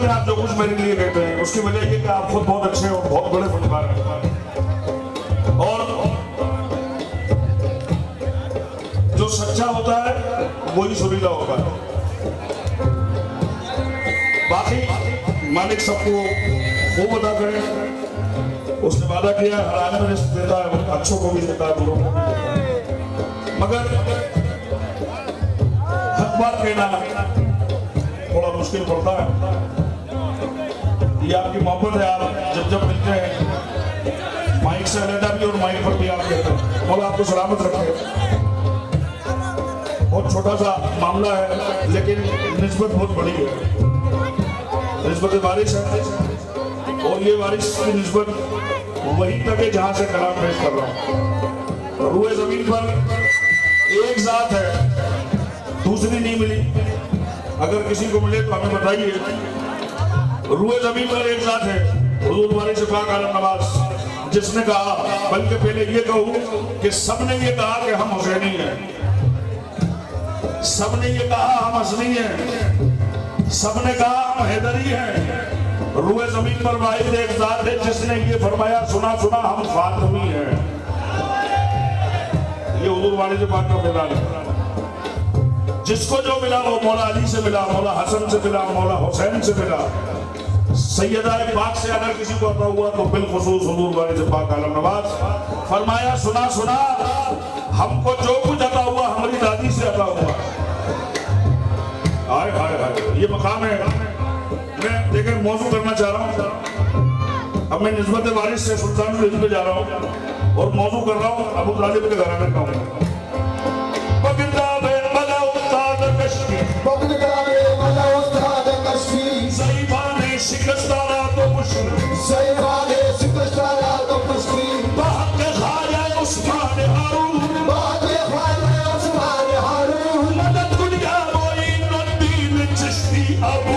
हैं आप जो कुछ मेरे लिए कहते हैं, उसकी वजह ये कि आप खुद बहुत अच्छे और बहुत बड़े फनकार हैं। और जो सच्चा होता है वही सुरीला होता है। बाकी मालिक सबको खूब अदा करें। उसने वादा किया हर आदमी में रिस्क देता है, अच्छों को भी देता है, बुरों को भी देता है। मगर हक बात कहना थोड़ा मुश्किल पड़ता है। ये आपकी मोहब्बत है, आप जब जब मिलते हैं माइक से अलहदा भी और माइक पर भी आप कहते हैं। और आपको सलामत रखे। बहुत छोटा सा मामला है लेकिन निस्बत बहुत बड़ी है। निस्बत बारिश है और ये बारिश की निस्बत वहीं तक है जहां से कलाम पेश कर रहा हूँ। रूए जमीन पर एक जात है, दूसरी नहीं मिली। अगर किसी को मिले तो हमें बताइए। रूए जमीन पर एक जात है, हुजूर वाले से पाक आलम नवाज, जिसने कहा, बल्कि पहले ये कहूं कि सबने ये कहा कि हम हुसैनी हैं, सबने ये कहा हम हसनी हैं, सबने कहा हम हैदरी हैं। रूए जमीन पर वाहिद एक जात है जिसने ये फरमाया, सुना सुना हम फातिमी हैं। ये हुजूर वाले से पाक का मैदान है। जिसको जो मिला वो मौला अली से मिला, मौला हसन से मिला, मौला हुसैन से मिला। सैयदा पाक से अगर किसी को अता हुआ तो बिलखुसूस हुजूर वाले से पाक आलम नवाज फरमाया, सुना सुना हमको जो कुछ अता हुआ हमारी दादी से अता हुआ। हाय हाय हाय, ये मकाम है। मैं देखें मौजू करना चाह रहा हूँ। अब मैं निस्बत वारिस से सुल्तान हिंद पे जा रहा हूँ और मौजू कर रहा हूँ अबू तालिब के घराने का हूँ। शिकस्तारा तो मुश्किल, सैयदाने शिकस्तारा तो मुश्किल, बात खाया उस्मान हारून, बात खाया उस्मान हारून, मदद दुनिया मोई नबी चिश्ती अबू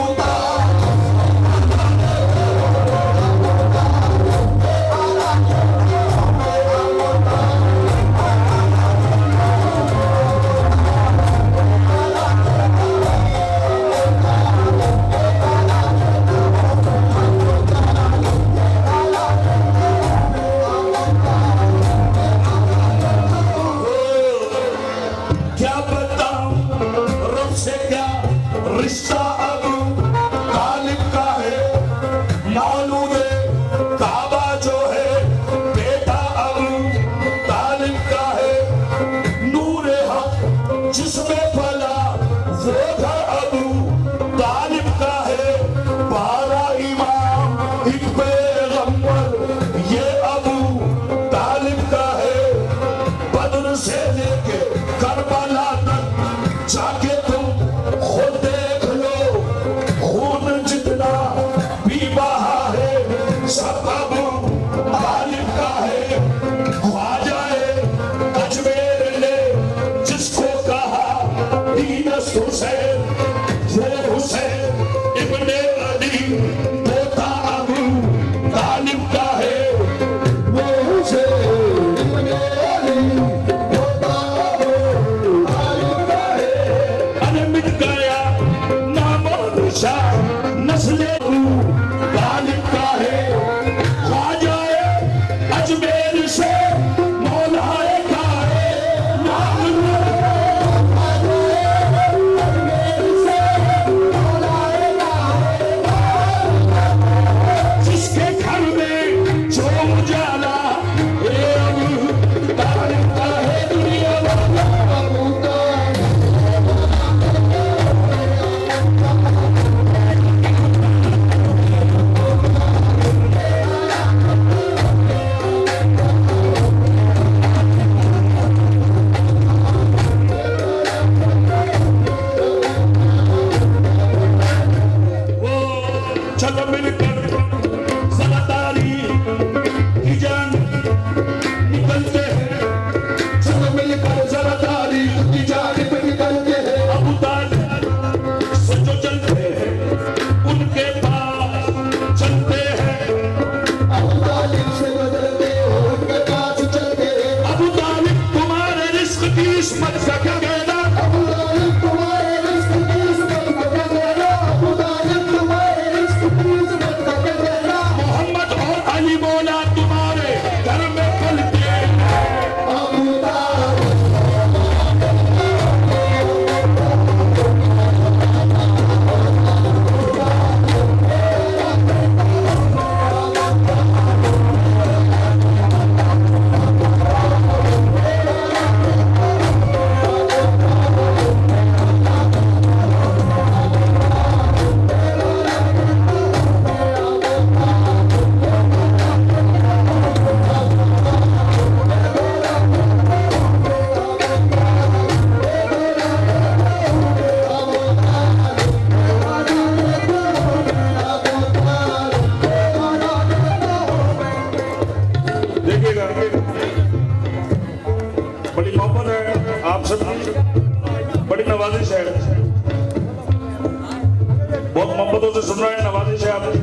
साजिश है आपकी,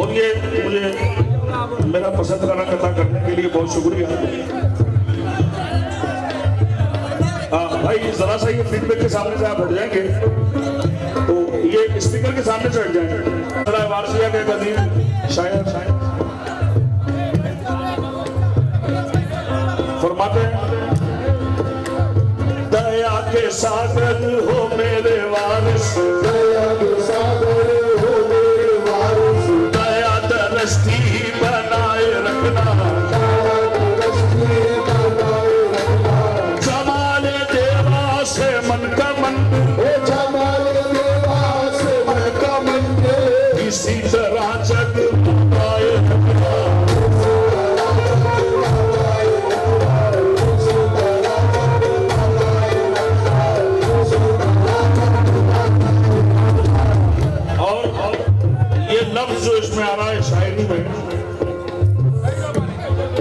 और ये मुझे मेरा पसंद का रंग अदा करने के लिए बहुत शुक्रिया। भाई जरा सा ये फीडबैक के सामने से आप हट जाएंगे तो ये स्पीकर के सामने से हट जाएंगे। वारसिया के कदीम शायर फरमाते हैं, दया के सागर हो मेरे वारिस, दया के सागर हो मेरे वारिस, दया दरस्ती बनाए रखना, जमाले देवा से मन का मन, जमाले देवा से मन का मन, इसी तरह जग बनाए रखना। जो इसमें आ रहा है शायरी में,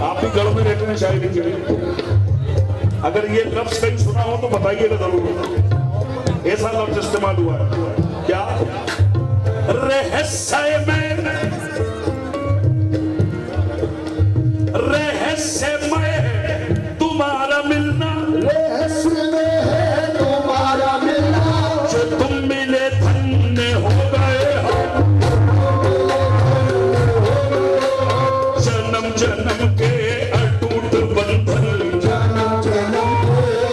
आप भी घर में रहते हैं शायरी के लिए, अगर ये लफ्ज कहीं सुना हो तो बताइएगा जरूर। ऐसा लफ्ज इस्तेमाल हुआ है क्या? रहस्य में, रहस्य में तुम्हारा मिलना, रहस्य में है तुम्हारा मिलना, जो तुम मिले धन्य हो गए, जन्म के अटूट बंधन, जन्म के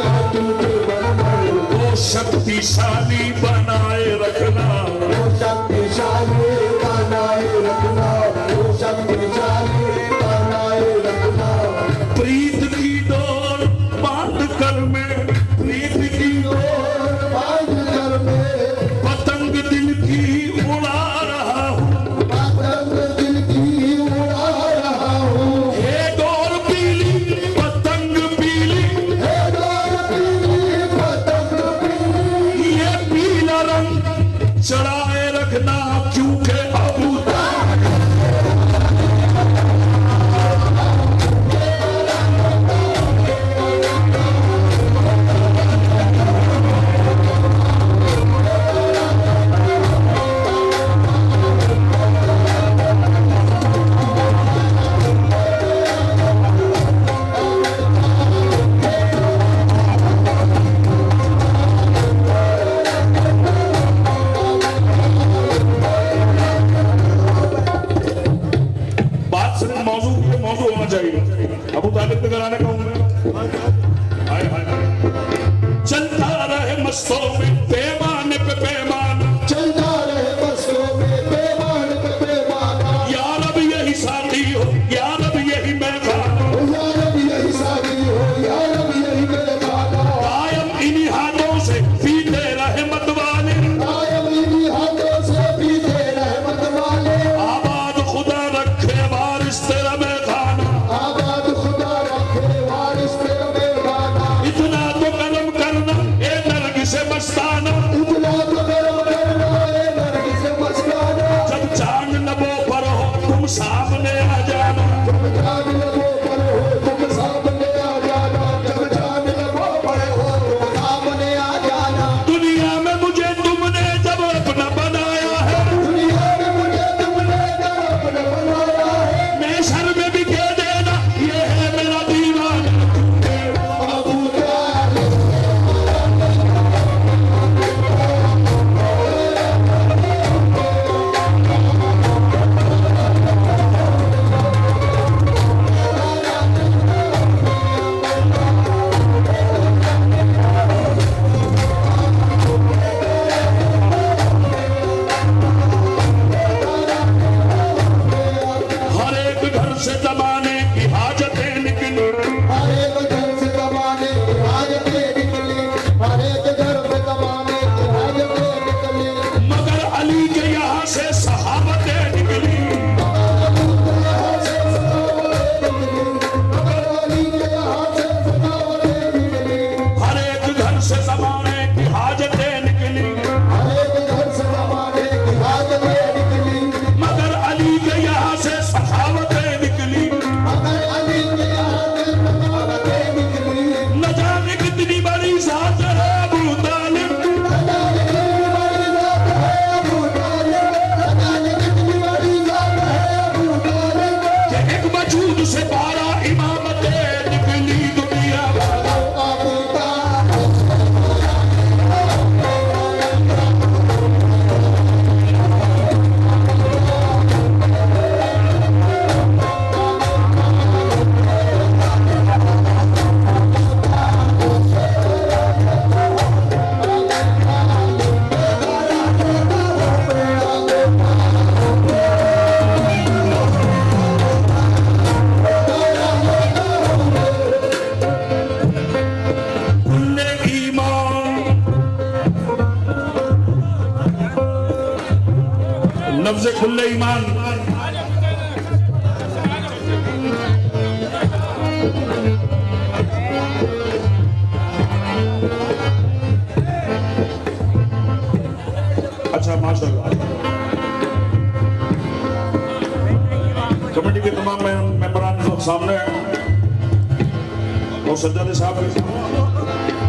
अटूट बंधन, वो शक्तिशाली बनाए रखना, वो शक्तिशाली बनाए रखना, वो शक्तिशाली बनाए रखना। प्रीत की डोर बांध कर में, प्रीत की डोर बांध कर में, पतंग दिल की उड़ा रहा हूँ, पतंग दिल की उड़ा रहा हूँ। हे डोर पीली पतंग पीली, हे डोर पीली पतंग पीली, ये पीला रंग चढ़ाए रखना, क्योंकि अबू अबू तालिब के घराने का हूं मैं। हाय हाय चलता रहे मस्तों में पैमाने पे पैमाना, चलता रहे मस्तों में पैमाने पे पैमाना, यार अब यही साथी हो, यार अब यही मैदाना, यार अब यही साथी हो, यार अब यही मैदाना, कायम इन्हीं हाथों से पीते रहे मत वाले, कायम इन्हीं हाथों से पीते रहे मत वाले, आबाद खुदा रखे वारिस तेरा मैदाना, आबाद खुदा रखे वारिस तेरा मैदाना, इतना तो कर्म करना ए नरगिस से मस्ताना, इतना तो कर्म करना ए नरगिस से मस्ताना, जब चांद नबों पर हो तुम सामने आ जाना, जब चांद नबों पर हो तुम सामने आ जाना, जब चांद नबों पर हो तुम सामने आ जाना। दुनिया में मुझे तुमने जब अपना बनाया है, दुनिया में मुझे तुमने जब अपना बनाया है, मैं सर में भी कह देना ये है मेरा दीवाना। अबू तालिब हर एक घर से जमाने की हाजतें निकली, हर एक घर से जमाने की हाजतें निकली, हर एक घर से जमाने की हाजतें निकली, मगर अली के यहाँ से सहाबतें निकली, मगर अली के यहाँ से सहाबतें निकली, हर एक घर से जमाने की हाजतें निकली, हर एक घर से जमाने की हाजतें निकली, मगर अली के यहाँ से सखावतें निकली, मगर अली के यहाँ से सखावतें निकली, न जाने कितनी बड़ी ज़ात है अबू तालिब, न जाने कितनी बड़ी ज़ात है अबू तालिब, लफ्ज खुल्ले ईमान अच्छा माशाल्लाह। कमेटी के तमाम मेंबरान जो सामने हैं और सज्जादे साहब के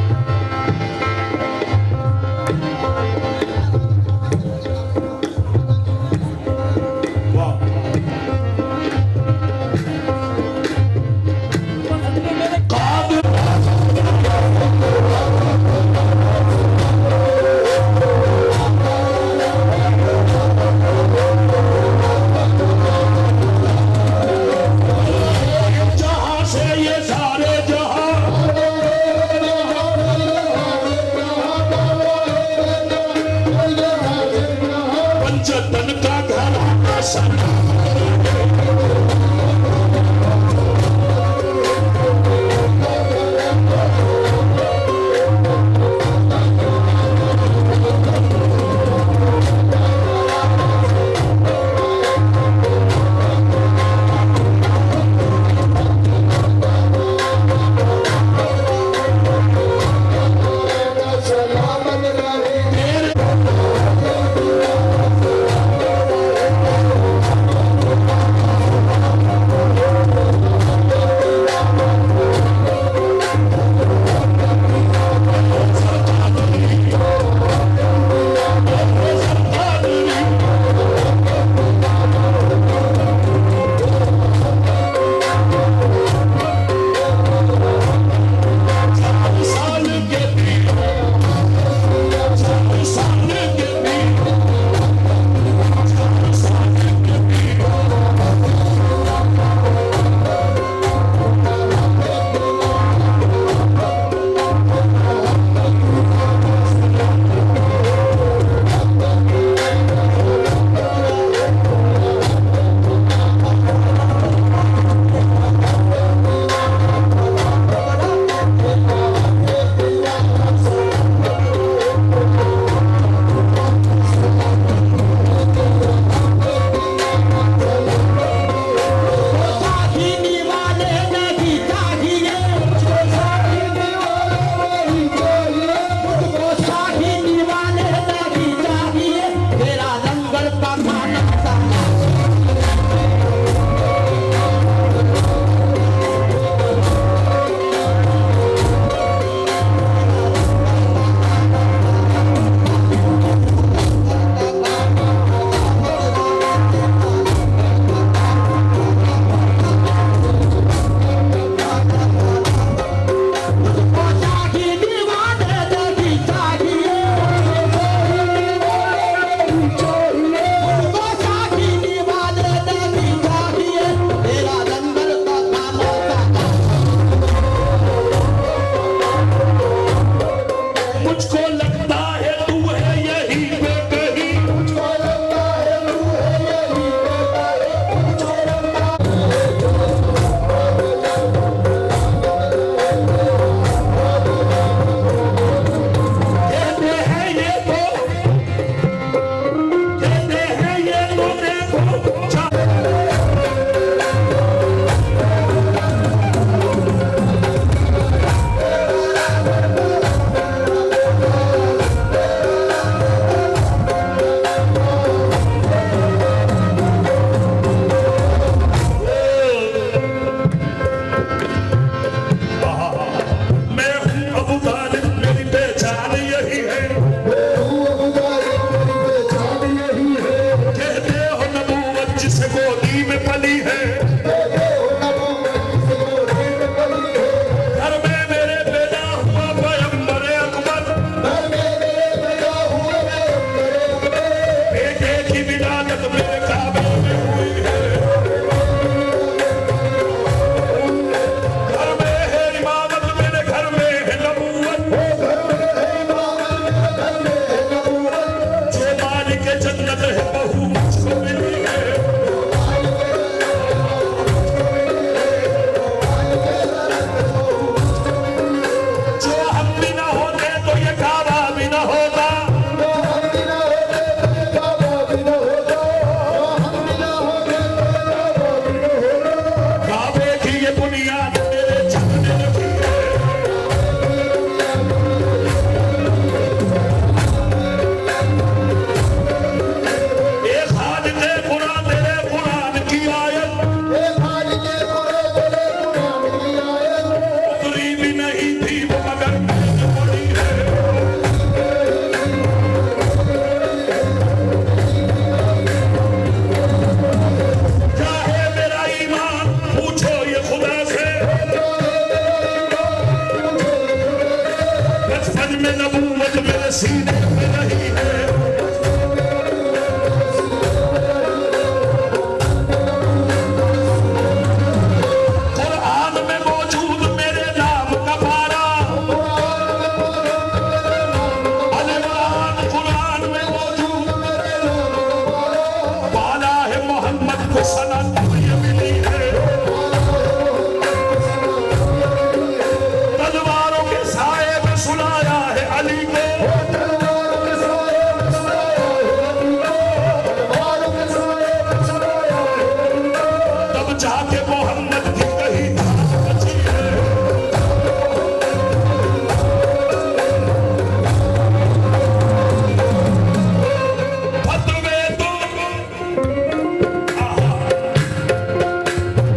जाके मोहम्मद की कही जान बची है।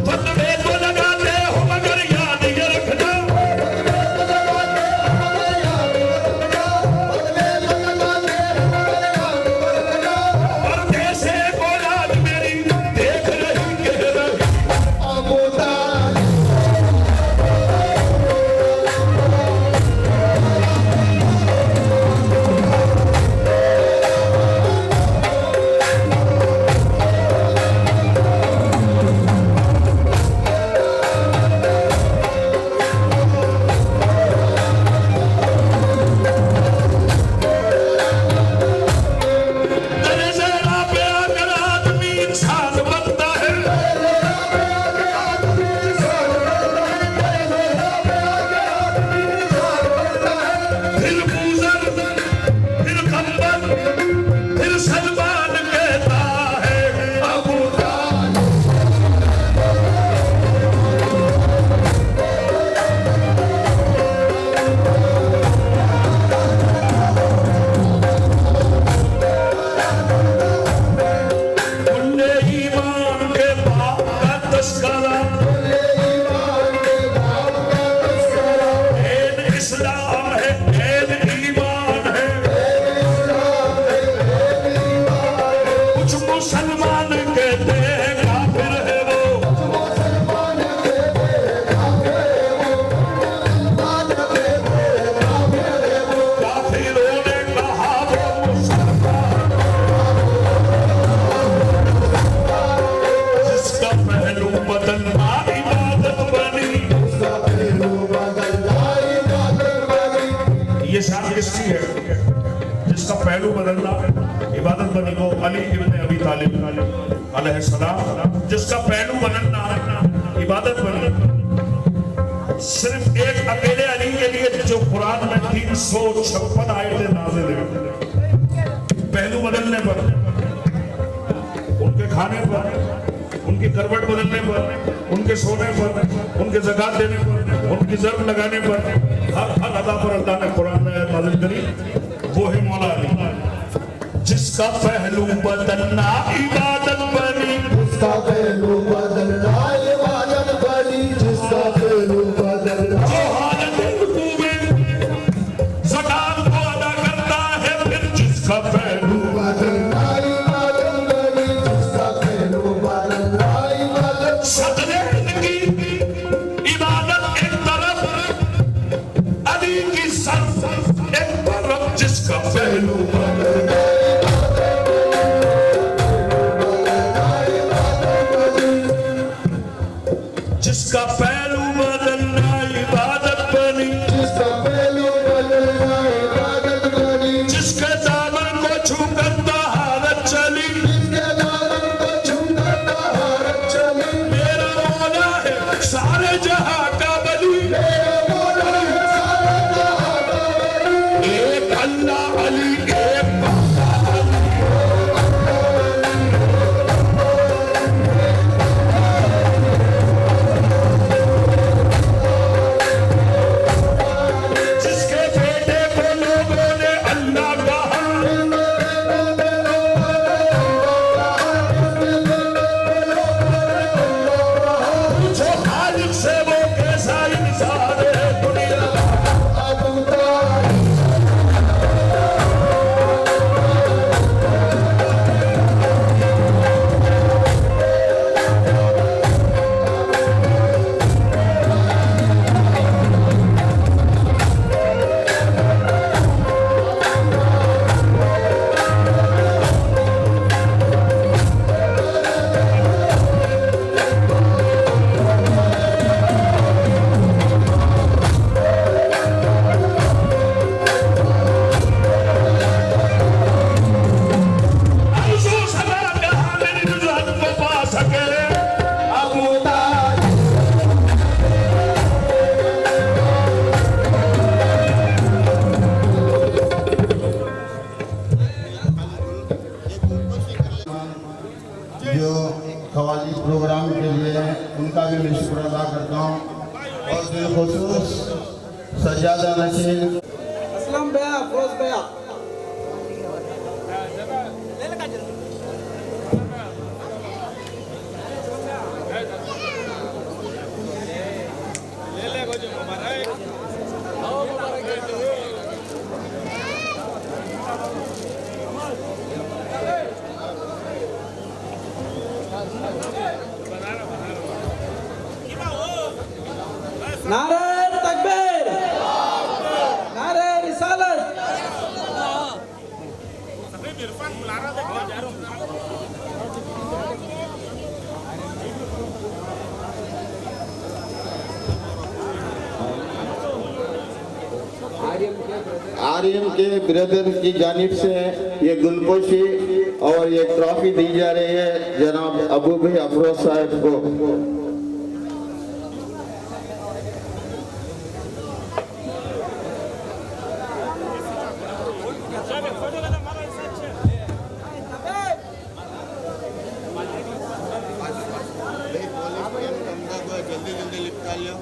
फतवे तो लगाते हो मगर याद ये रखना, और कैसे औलाद मेरी देख रही कह रही तेरे ज़हरा पे आकर आदमी इंसान बनता है। फिर मूजर, फिर कंबल, फिर सलमान कहता है अबू उन्ने ईमान के बाप का तस्करा, ऐन इस्लाम है, ऐन ईमान है। कुछ मुसलमान कहते हैं काफिर है वो, काफिरों ने कहा वो मुसलमान, जिसका पहलू बदलना इबादत बनी। ये शान किसकी है? जिसका पहलू बदलना इबादत बनी, वो अली इब्न अबी तालिब अलैहिस्सलाम, जिसका पहलू बदलना इबादत बनी। सिर्फ एक अकेले अली के लिए जो कुरान में 356 आयतें नाज़िल हैं, पहलू बदलने पर, उनके खाने पर, उनकी करवट बदलने पर, उनके सोने पर, उनके ज़कात देने पर, उनकी ज़र्ब लगाने पर, हर अदा पर अल्लाह ने कुरान में आयत नाज़िल करी। वो है मौला अली, जिसका पहलू बदलना इबादत बनी। जिसका पहलू बदलना इबादत बनी, जिसका पहलू बदलना जो हालत रुकू में ज़कात को अदा करता है, फिर जिसका पहलू बदलना इबादत बनी, जिसका पहलू बदलना इबादत सजदे की इबादत एक तरफ, अली की सर्फ एक तरफ, जिसका पहलू बदलना जिसका पहलू बदलना इबादत बनी। जिसका पहलू बदलना इबादत बनी, जिसके दामन को छूकर तहारत चली, जिसके दामन को छूकर तहारत चली, मेरा मौला है सारे जहां का बली। मेरा मौला है सारे जहां का बली। एक अल्लाह अली, एक जिसके बेटे को लोगों ने अल्लाह कहा, जो खालिक से वो कैसा इंसान है दुनिया। अबू तालिब कवाली प्रोग्राम के लिए उनका भी मैं शुक्र अदा करता हूँ। और बिलखुसूस सज्जादा नशीन असलम भैया, फरोज भैया। नारे तकबीर, नारे रिसालत। आर्यन के ब्रदर की जानिब से ये गुलपोशी और ये ट्रॉफी दी जा रही है जनाब अबू भाई अफरोज साहब को। जल्दी जल्दी लिपटा लियो।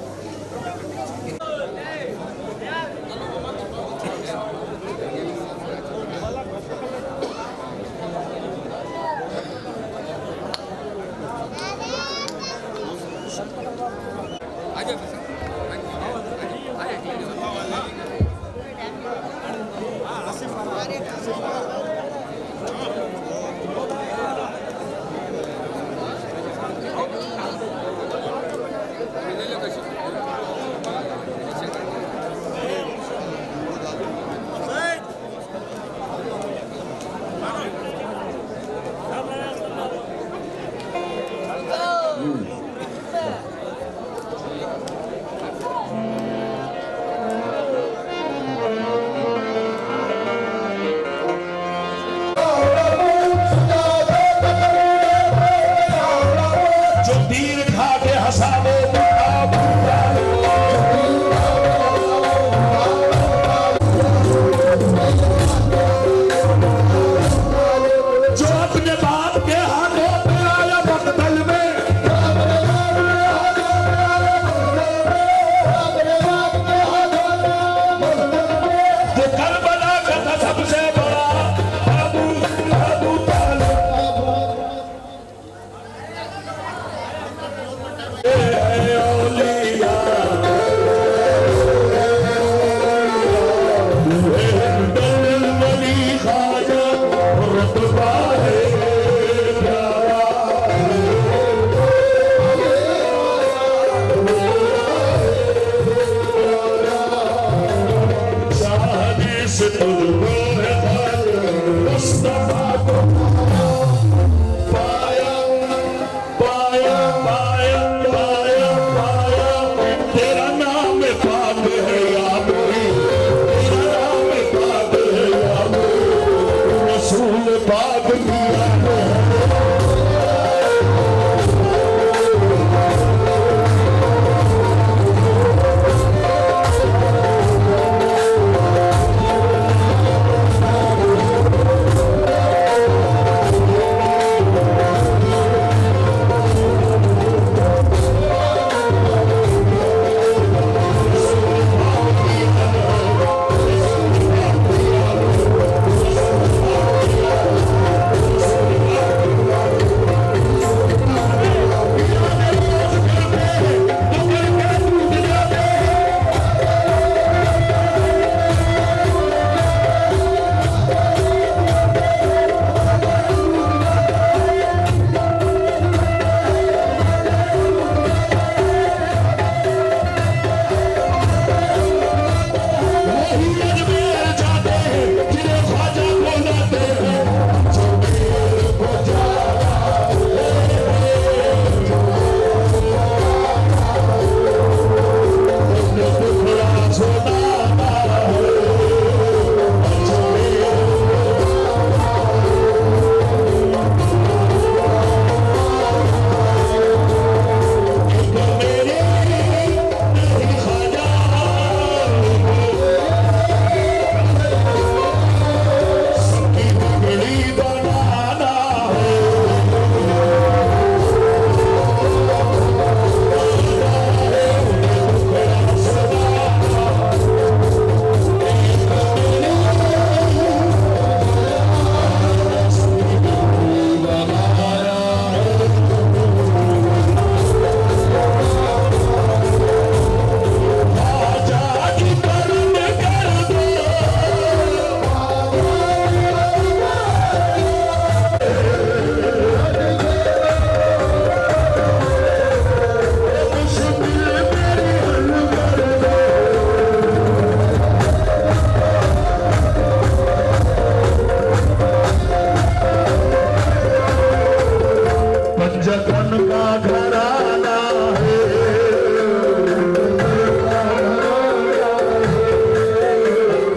जतन का घराना है,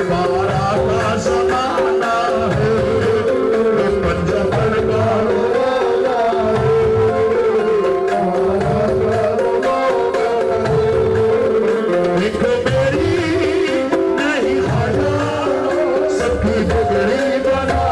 बारा का जमाना है, पंजतन का एक मेरी नहीं खाना सबकी बिगड़ी बनाना।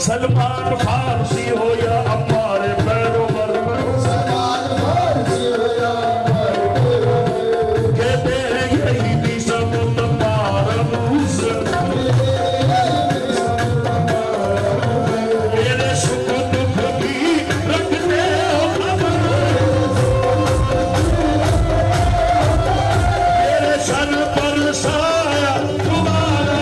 सलमान फारसी हो या अम्मार पैगंबर कहते हैं यही भी सब तुम्हारा मेरे सुख दुख भी रखते हो खबर मेरे सर पर साया तुम्हारा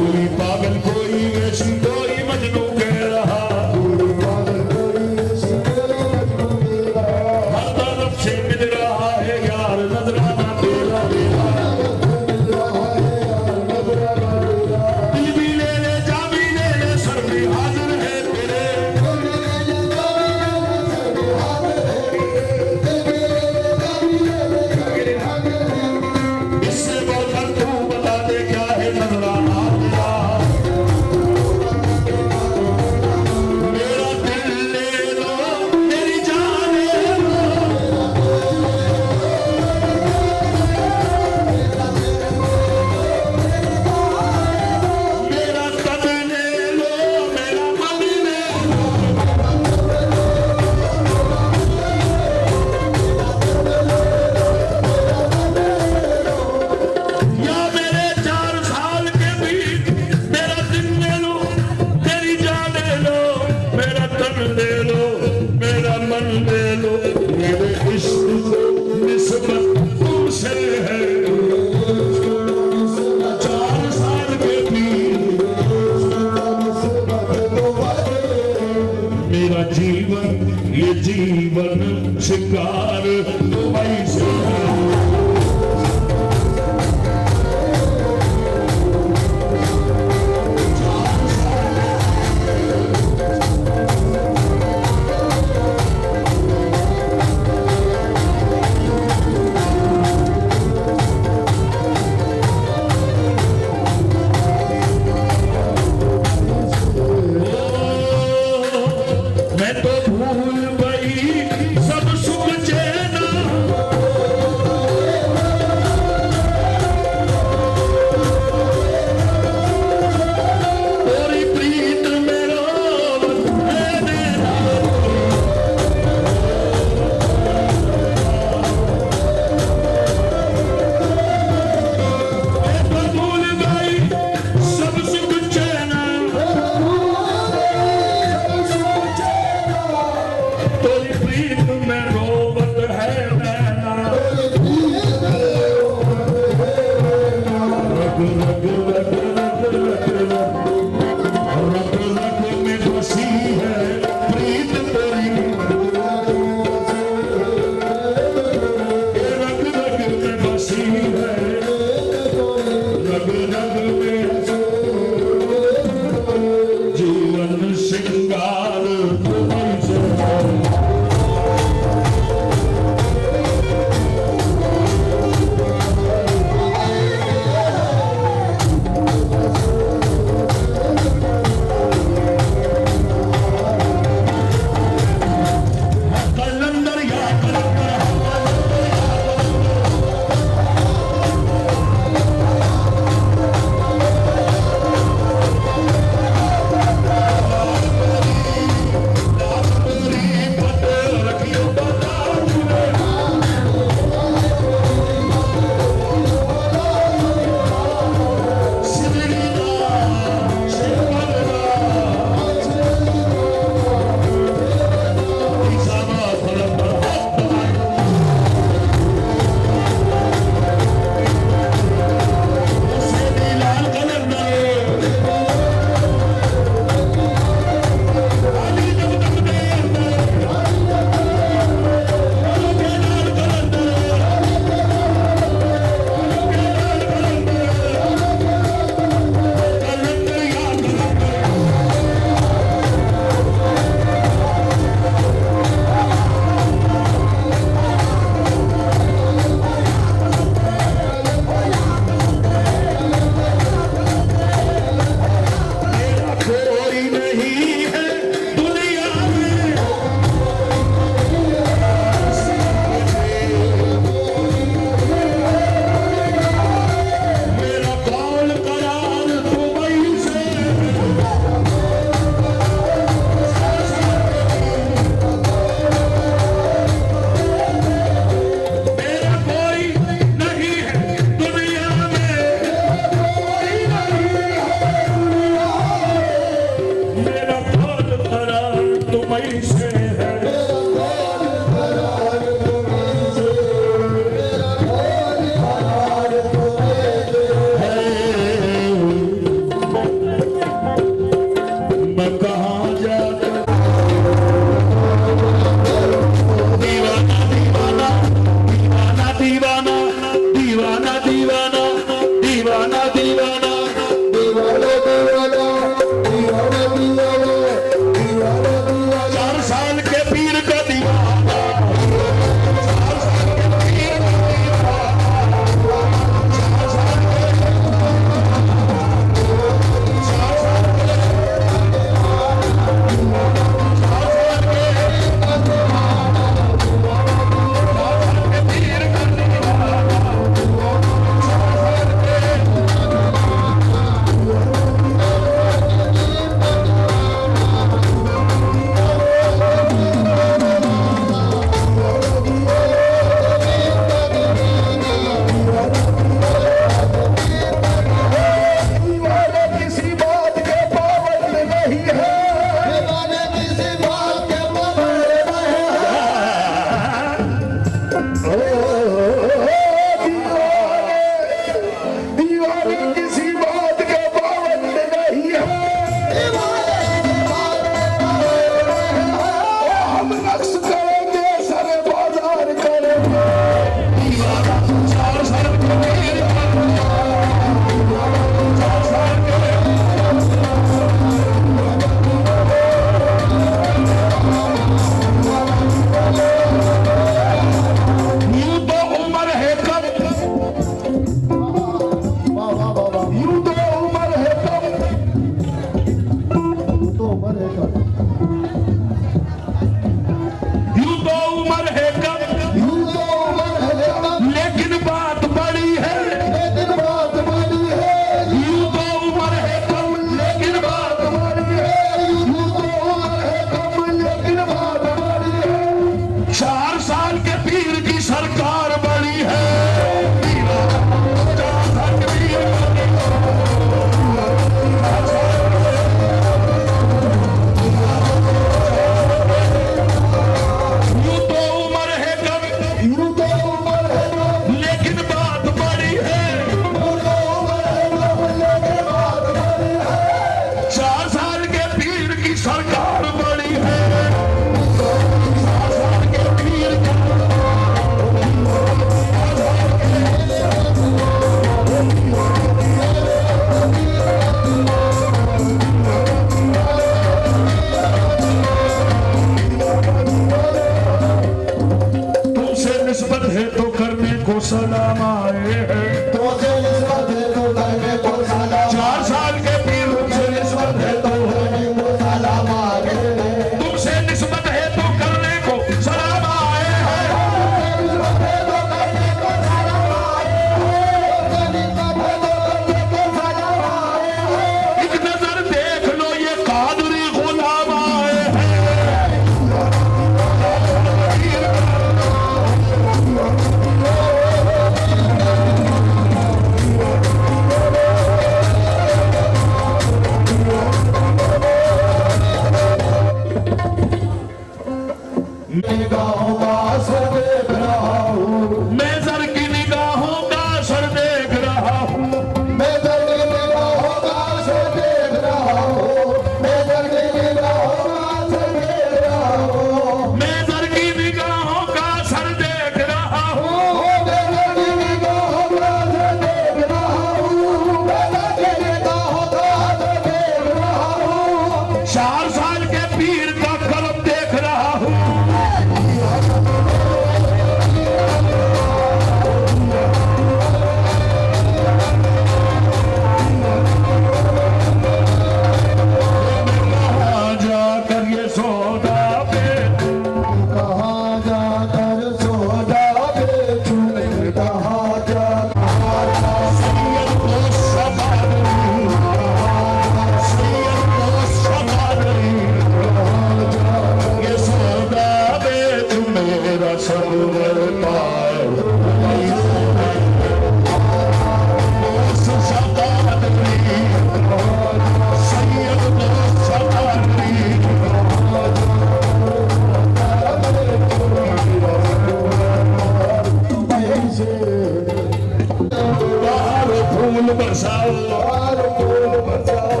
बाहर फूल बरसाओ बाहर फूल बरसाओ,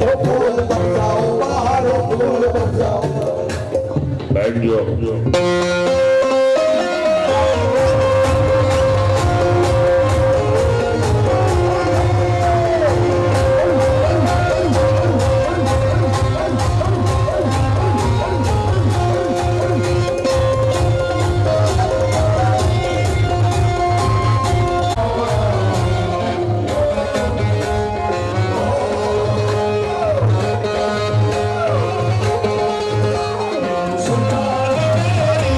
ओ फूल बरसाओ, बाहर फूल बरसाओ। बैठ जाओ। सुल्तान तेरी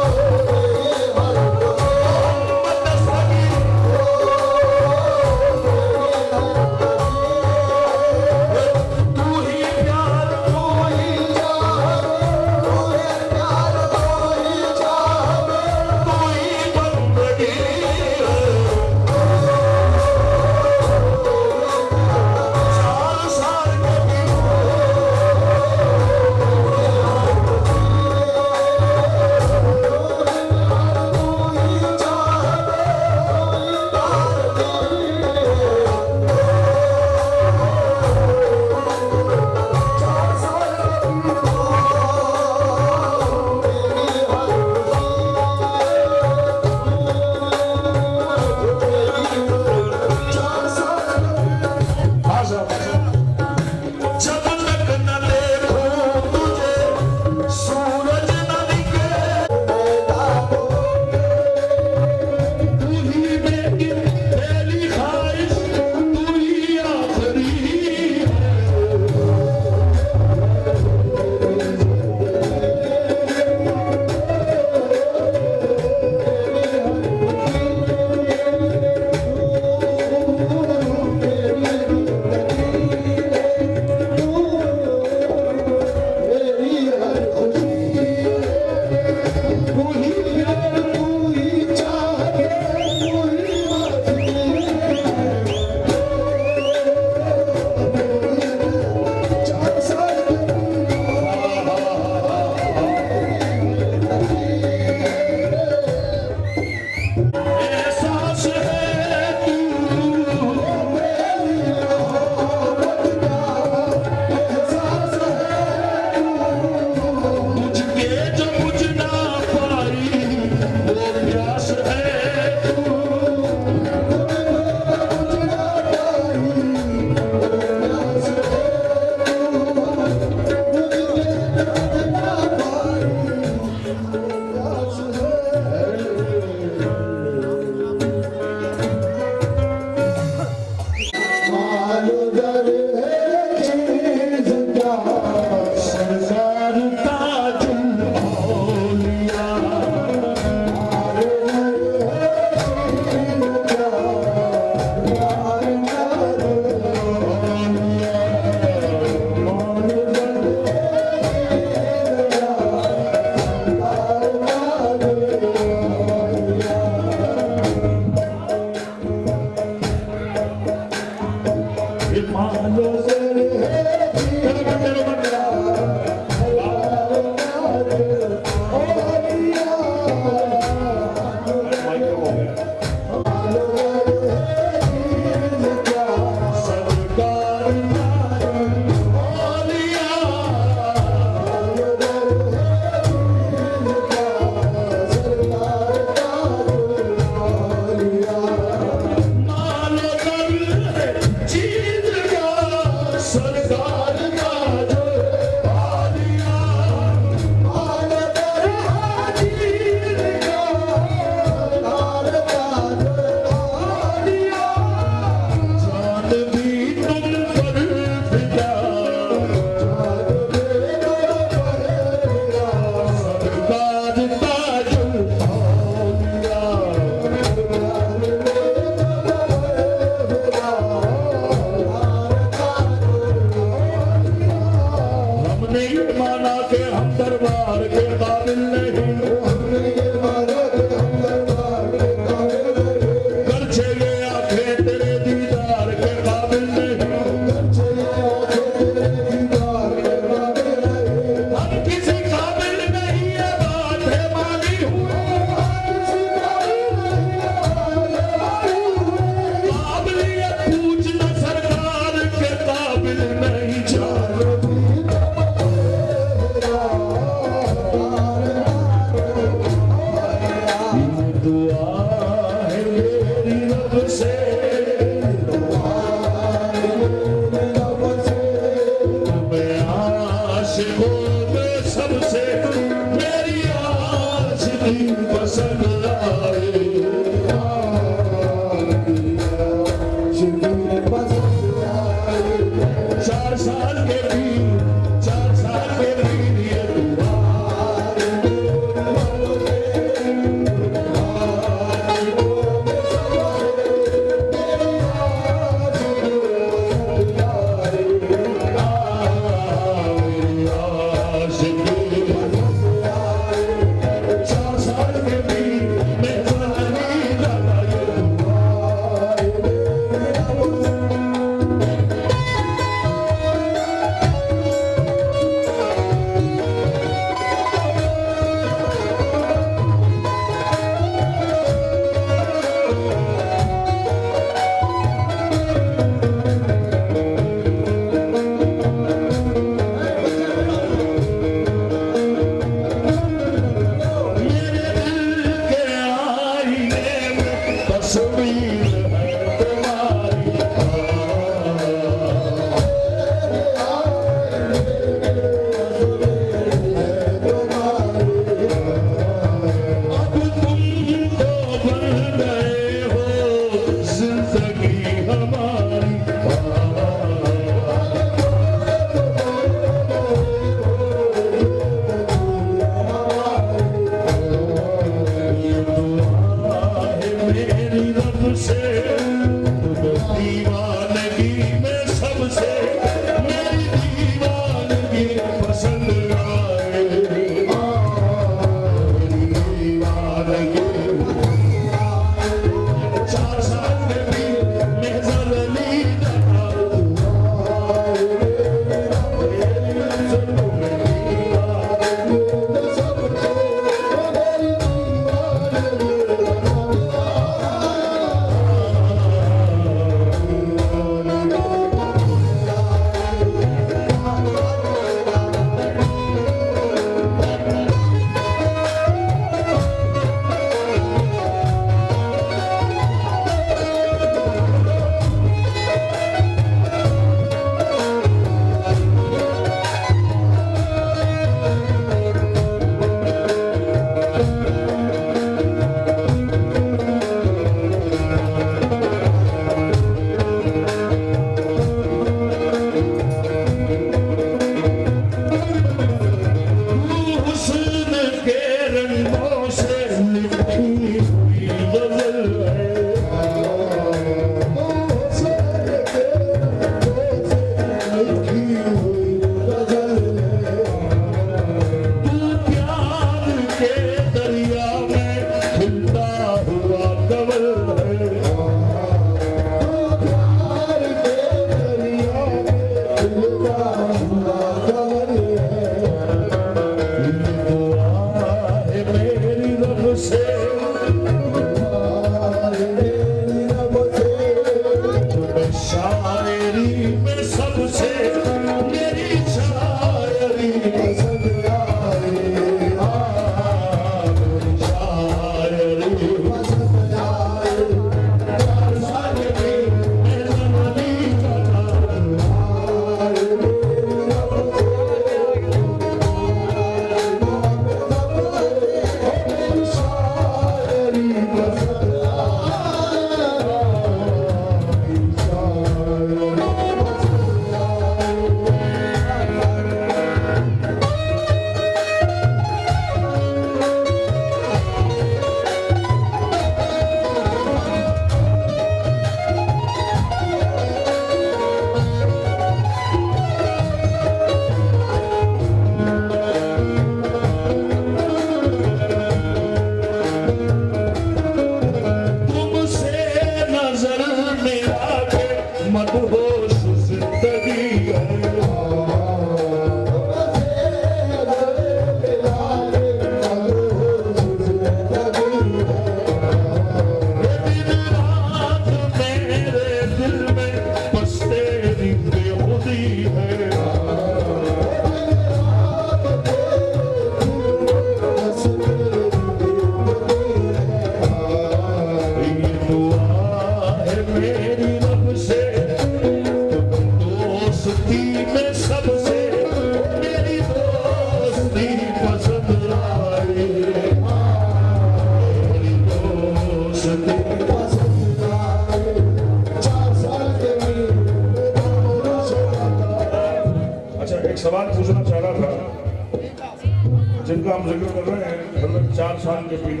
जिनका हम जिक्र कर रहे हैं, हजरत 4 साल के पीर,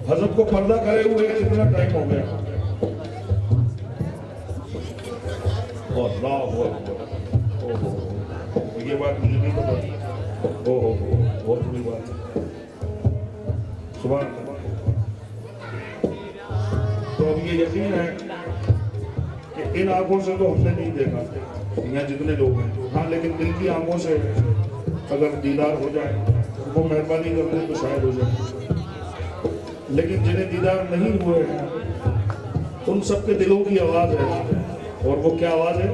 हजरत को पर्दा करे हुए कितना टाइम हो गया? अल्लाह ओहो, ये बात मुझे नहीं पता। ओहो, बहुत बड़ी बात है। सुबह तो अब ये यकीन है कि इन आंखों से तो हमने नहीं देखा यहाँ जितने लोग हैं, हाँ, लेकिन दिल की आंखों से अगर दीदार हो जाए, वो मेहरबानी कर दे तो शायद हो जाए। लेकिन जिन्हें दीदार नहीं हुए हैं, उन सबके दिलों की आवाज है, और वो क्या आवाज है?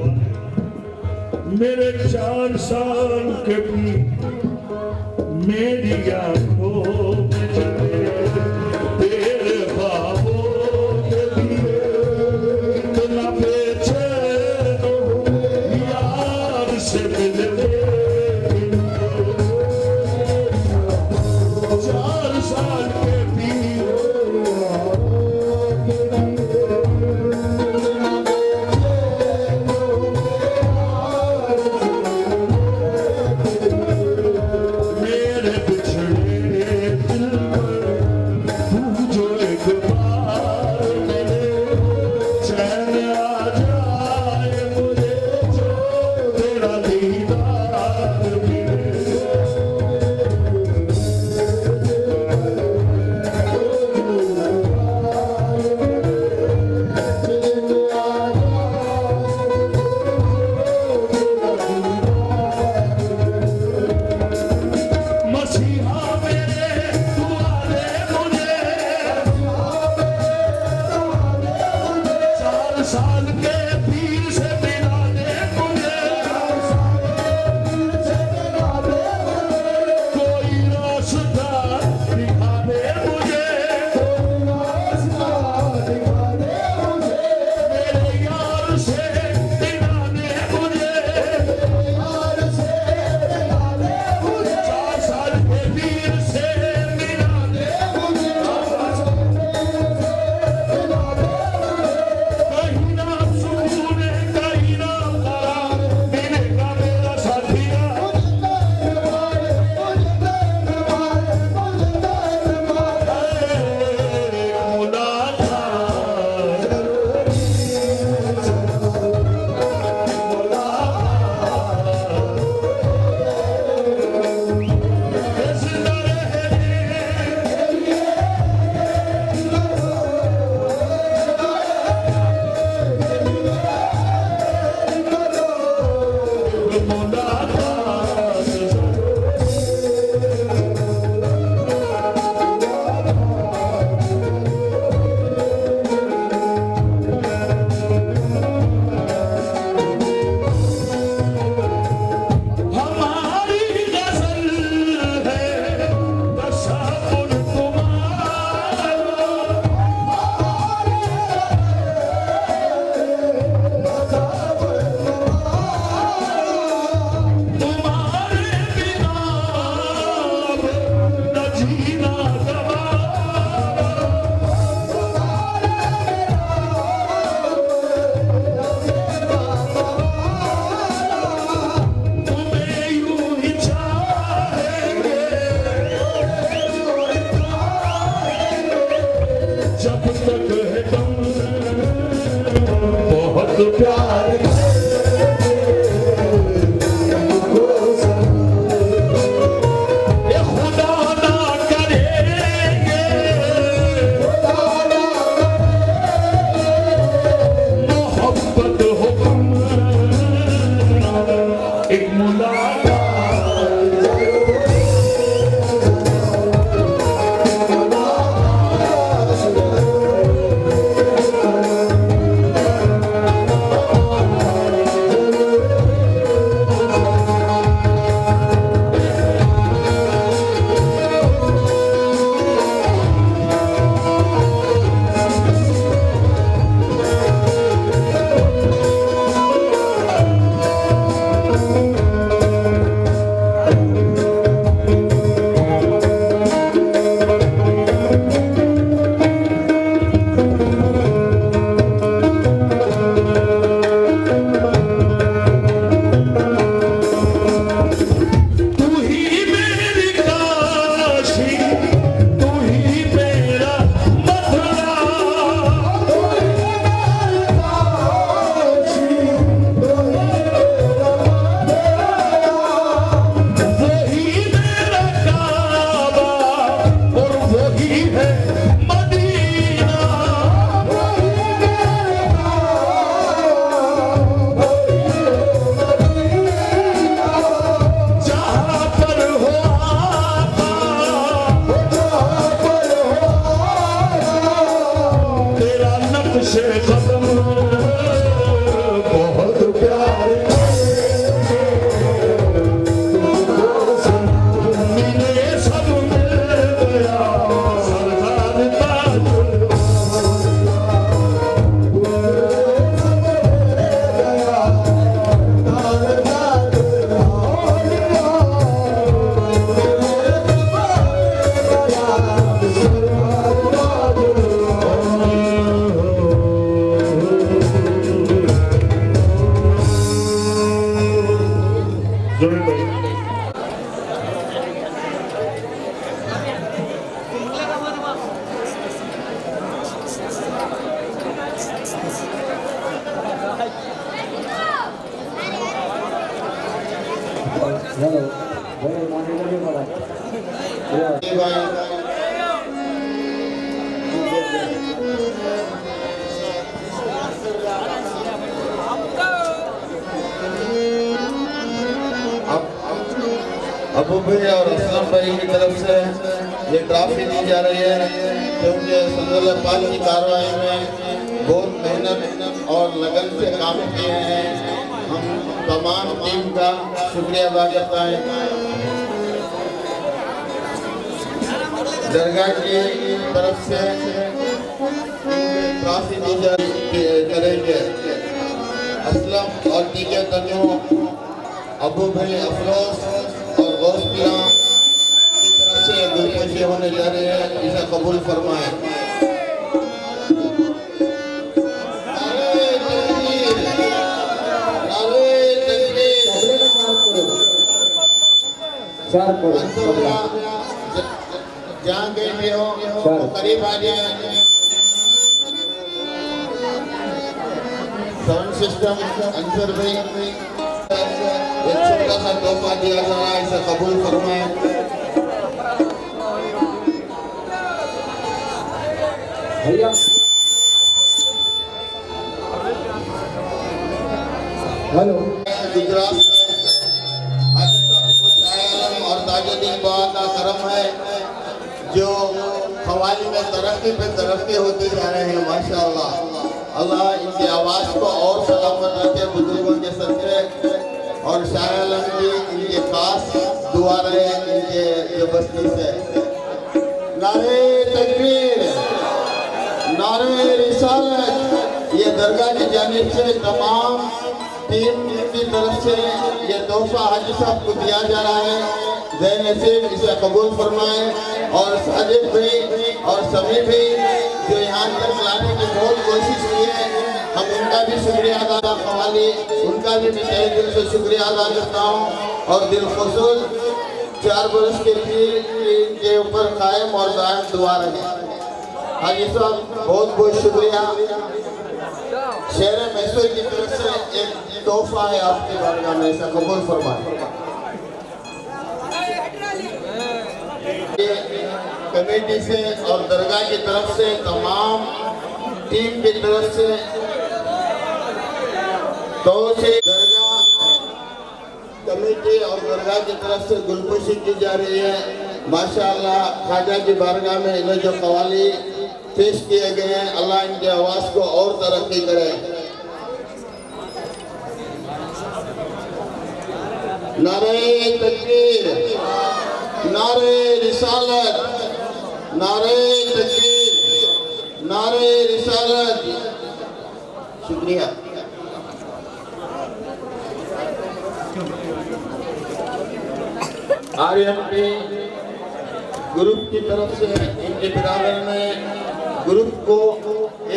मेरे 4 साल के भी मेरी आंखों में चले तेरे ख्वाबों के लिए इतना बेचैन हूँ यार से मिलने। 4 साल के भी से खत्म बहुत प्यार मिले सब मिल गया सरदार ताजुल जुड़े भाई अबू भाई और असलम भाई की तरफ से ये ट्रॉफी दी जा रही है क्योंकि संदल पाल की कार्रवाई में बहुत मेहनत और लगन से काम किए हैं। हम तमाम टीम का शुक्रिया अदा करता है। दरगाह की तरफ से ट्रॉफी दी जा करेंगे असलम और टीके तनियों अबू भाई अफरोज और गौसपिया की तरफ से गुलपोशी होने जा रहे हैं, इसे कबूल फरमाएं। जहाँ कहीं भी हो करीब आ जाए। साउंड सिस्टम अंसर भाई एक छोटा सा तोहफा दिया जा रहा है, इसे कबूल फरमाएं। भैया हेलो गुजरात और ताजुद्दीन बाबा का करम है जो हवाली में तरक्की पे तरक्की होते जा रहे हैं। माशाअल्लाह अल्लाह इनकी आवाज़ को और सलामत रखे बुजुर्गों के सदके और शाह आलम की इनके खास दुआ रहे इनके जो बस्ती से। नारे तकबीर, नारे रिसालत। ये दरगाह की जानिब से तमाम टीम की तरफ से ये तोहफा हाजी साहब को दिया जा रहा है। जय नसीब इसे कबूल फरमाएं। और साजिद भाई और सभी भी जो यहाँ तक लाने की बहुत कोशिश की है, हम उनका भी शुक्रिया अदा कवाली उनका भी मैं तहे दिल से शुक्रिया अदा करता हूँ। और दिल खसूस 4 बरस के पीर के ऊपर कायम और दायम दुआ रहे। हाजी साहब बहुत बहुत शुक्रिया। शहर मैसूर की तरफ से एक तोहफा है आपके बारगाह में, ऐसा कबूल फरमाएं। कमेटी से और दरगाह की तरफ से तमाम टीम की तरफ से तो से दरगाह कमेटी और दरगाह की तरफ से गुलपोशी की जा रही है। माशाअल्लाह ख्वाजा की बारगाह में इन्हें जो कवाली पेश किए गए हैं, अल्लाह इनकी आवाज़ को और तरक्की करे। नारे तकबीर, नारे रिसालत, नारे तकबीर, नारे रिसालत। शुक्रिया। आरएमपी ग्रुप की तरफ से इनके बिरादर में ग्रुप को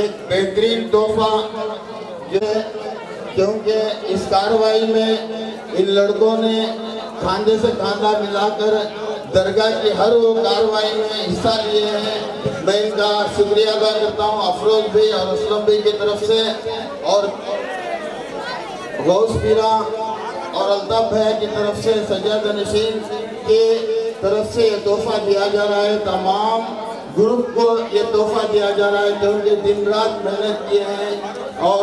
एक बेहतरीन तोहफा जो है, क्योंकि इस कार्रवाई में इन लड़कों ने खांधे से खांधा मिलाकर दरगाह की हर वो कार्रवाई में हिस्सा लिए हैं। मैं इनका शुक्रिया अदा करता हूँ अफरोज भाई और असलम भाई की तरफ से। और गौस पीरा और अल्ताफ भाई की तरफ से सजाद नशीन के तरफ से ये तोहफा दिया जा रहा है। तमाम ग्रुप को ये तोहफा दिया जा रहा है क्योंकि दिन रात मेहनत किए हैं। और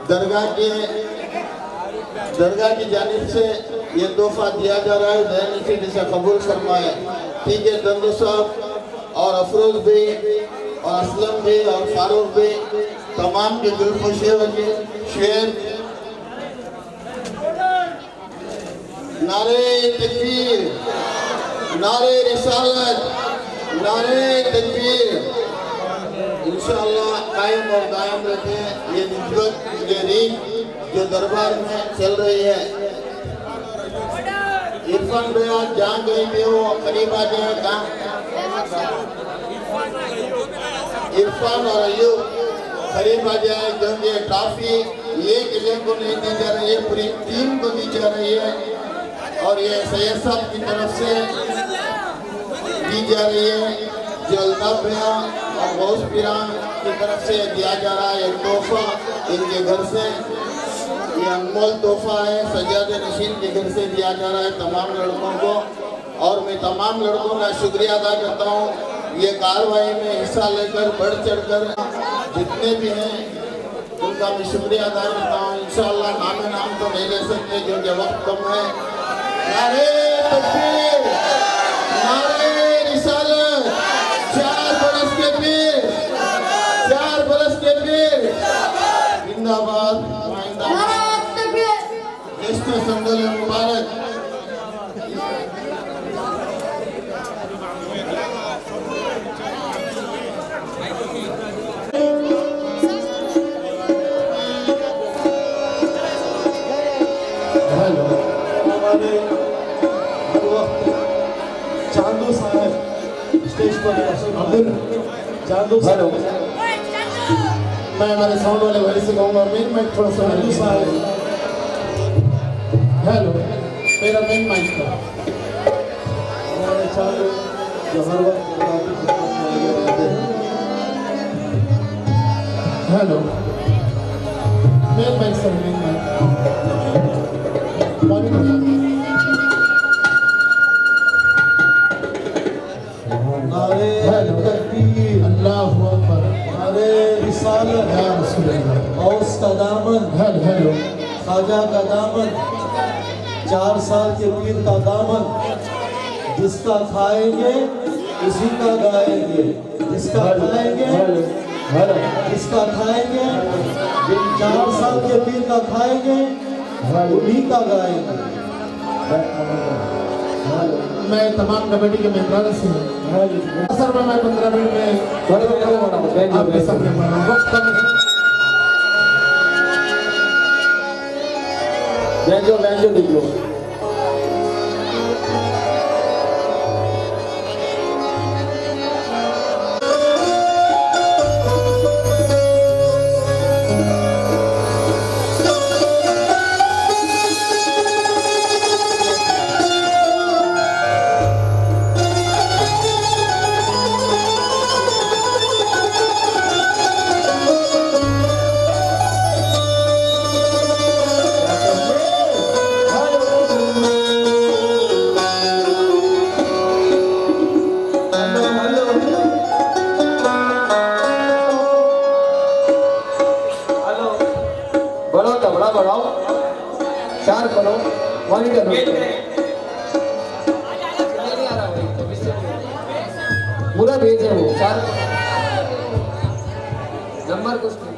दरगाह की जानिब से ये तोहफा दिया जा रहा है। जय नसीब इसे कबूल फरमाए। ठीक है, दंदो साहब और अफरोज भाई और असलम भाई और फारूक भाई तमाम के दिल खुशी हो गए। शेर नारे तकबीर, नारे रिसालत, नारे तकबीर इंशाअल्लाह कायम और दायम रखे। ये निस्बत, ये रीत जो दरबार में चल रही है, इरफान भैया जहाँ गई भी हो करीब आ जाएगा। इरफान और अयूब करीब आ जाए, क्योंकि ट्रॉफी एक इलेक्ट को नहीं दी जा रही है, पूरी टीम को दी जा रही है। और ये सैयद साहब की तरफ से दी जा रही है, जो अल्ताफ भैया और गौस पीरान की तरफ से दिया जा रहा है एक तोहफा इनके घर से। ये अनमोल तोहफा है, सज्जाद नशीन के घर से दिया जा रहा है तमाम लड़कों को। और मैं तमाम लड़कों का शुक्रिया अदा करता हूँ, ये कार्रवाई में हिस्सा लेकर बढ़ चढ़कर जितने भी हैं उनका मैं शुक्रिया अदा करता हूँ। इंशाअल्लाह नाम तो नहीं ले सकते क्योंकि वक्त कम है। नारे तकबीर, नारे रिसालत, 4 बरस के पीर, 4 बरस के पीर जिंदाबाद। इसमें संदल मुबारक। हेलो, हमारे चांदू साहब स्टेज पर अब्दुल चांदू हेलो, मैं हमारे साउंड वाले भाई से कहूँगा मेन माइक थोड़ा सा चांदू साहब। हेलो, मेरा मेन माइक था हमारे चालू जो हर वक्त काफी खिदमत में लगे रहते हैं। Hello, main mic sir, main mic नारे तकबीर, अल्लाहु अकबर, नारे रिसालत, या रसूल अल्लाह, औस का दामन, हेलो, ख्वाजा का दामन, 4 साल के पीर का दामन, जिसका खाएंगे उसी का गाएंगे, जिसका खाएंगे जिसका खाएंगे, जिन 4 साल के पीर का खाएंगे उन्हीं का गाएंगे। मैं तमाम कमेटी के मेंबर से सर मैं 15 मिनट में आपके सामने वक्त कम है। बैंजो लिख लो। बढ़ाओ, 4 करो, मॉनिटर पूरा भेज है वो 4 नंबर कुछ नहीं।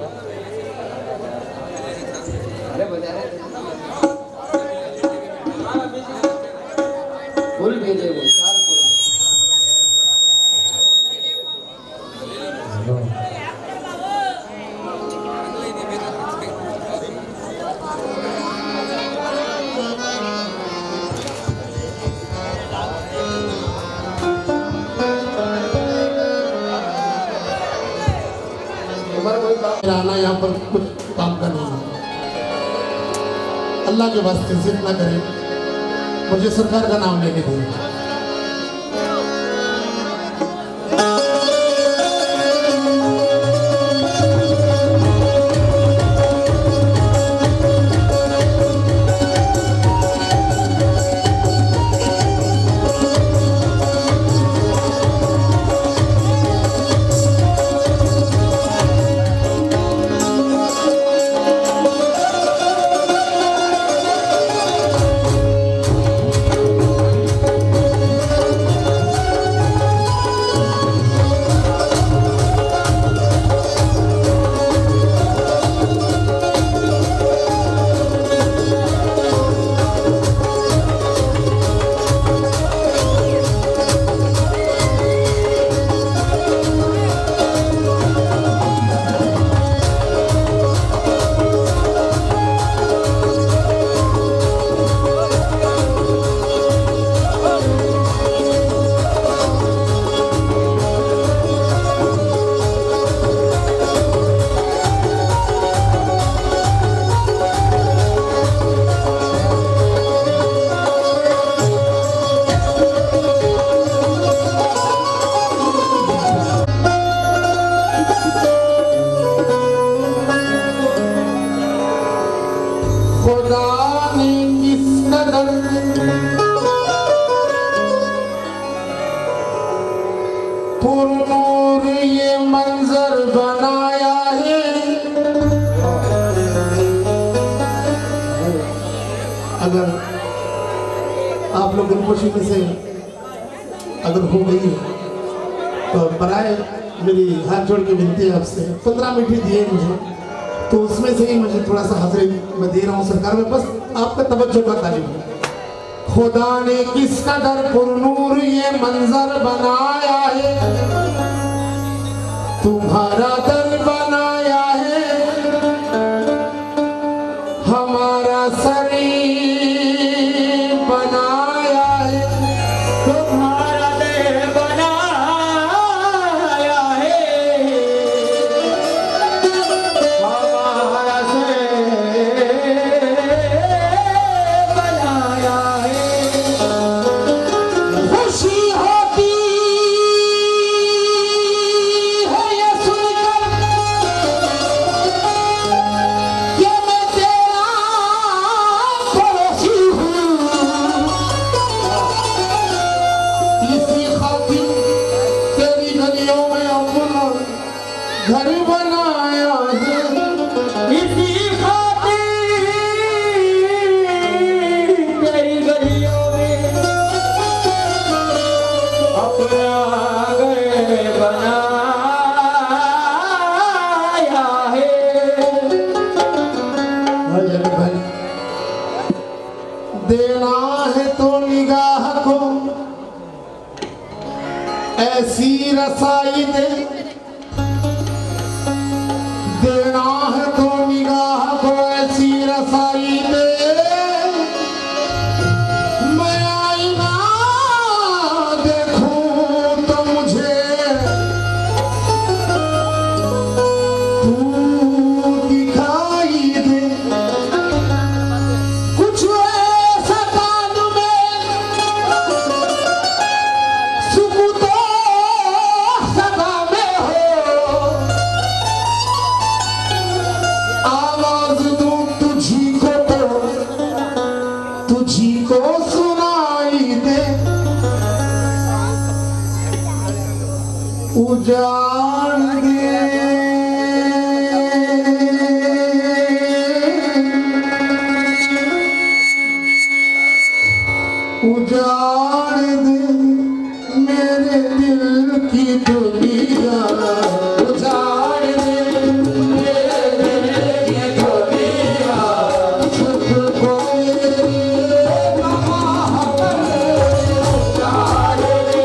अरे बजा रहे फुल भेजे वो 4 आना यहाँ पर कुछ काम का नहीं है। अल्लाह के वास्ते जिद ना करें, मुझे सरकार का नाम लेके दें। पुरनूर ये मंजर बनाया है। अगर आप लोग गुलपोशी में से अगर हो गई है तो बराए मेरी हाथ जोड़ के विनती है आपसे 15 मिनट ही दिए मुझे, तो उसमें से ही मुझे थोड़ा सा हाजिरी मैं दे रहा हूँ सरकार में, बस आपका तवज्जो का तालिब है। खुदा ने किस कदर पुरनूर ये मंजर बनाया है, तुम्हारा दल बनाया है, हमारा शरीर बनाया है, तुम्हारा दिल बनाया है, हमारा शरीर बनाया है। खुशी होती है ये सुनकर कि मैं तेरा पड़ोसी हूँ, इसी खातिर तेरी गलियों में अपना घर बनाया है, इसी खातिर तेरी गलियों में अपना घर बनाया है। भाई अरे भाई देना है तो निगाह को ऐसी रसाई दे, देना है तो निगाह को ऐसी रसाई दे, मैं आईना देखूं तो मुझे तू दिखाई दे, कुछ ऐसा कान में सुकूतो सदा में हो, आवाज दूं तुझी को तो तुझी को सुनाई दे, उजाड़ दे उजाड़ दे मेरे दिल की दुनिया, उजाड़ दे मेरे दिल की दुनिया, छुप कोई मोहब्बत उजाड़ दे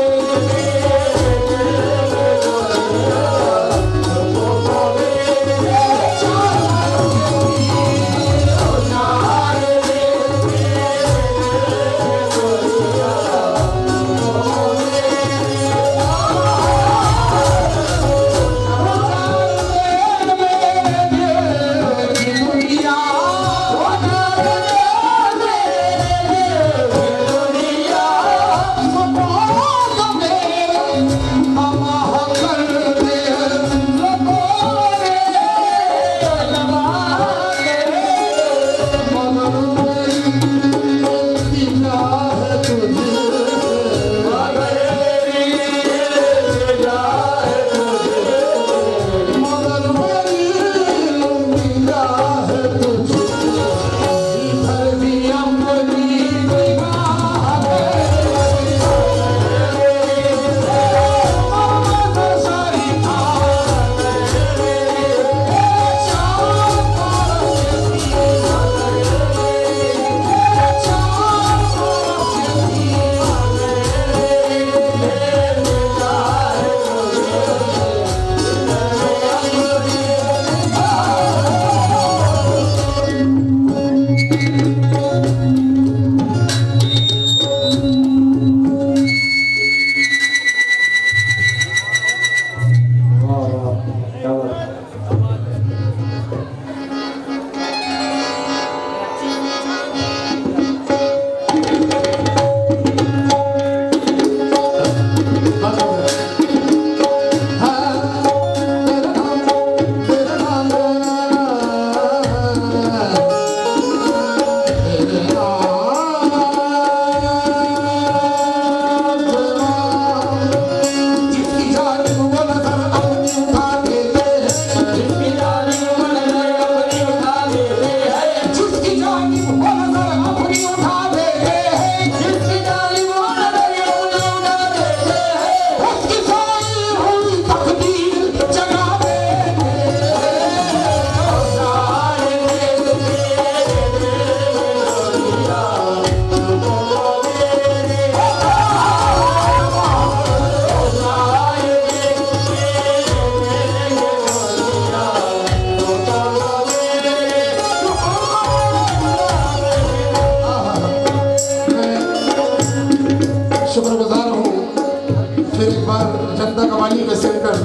एक बार जनता कवाली के सेंटर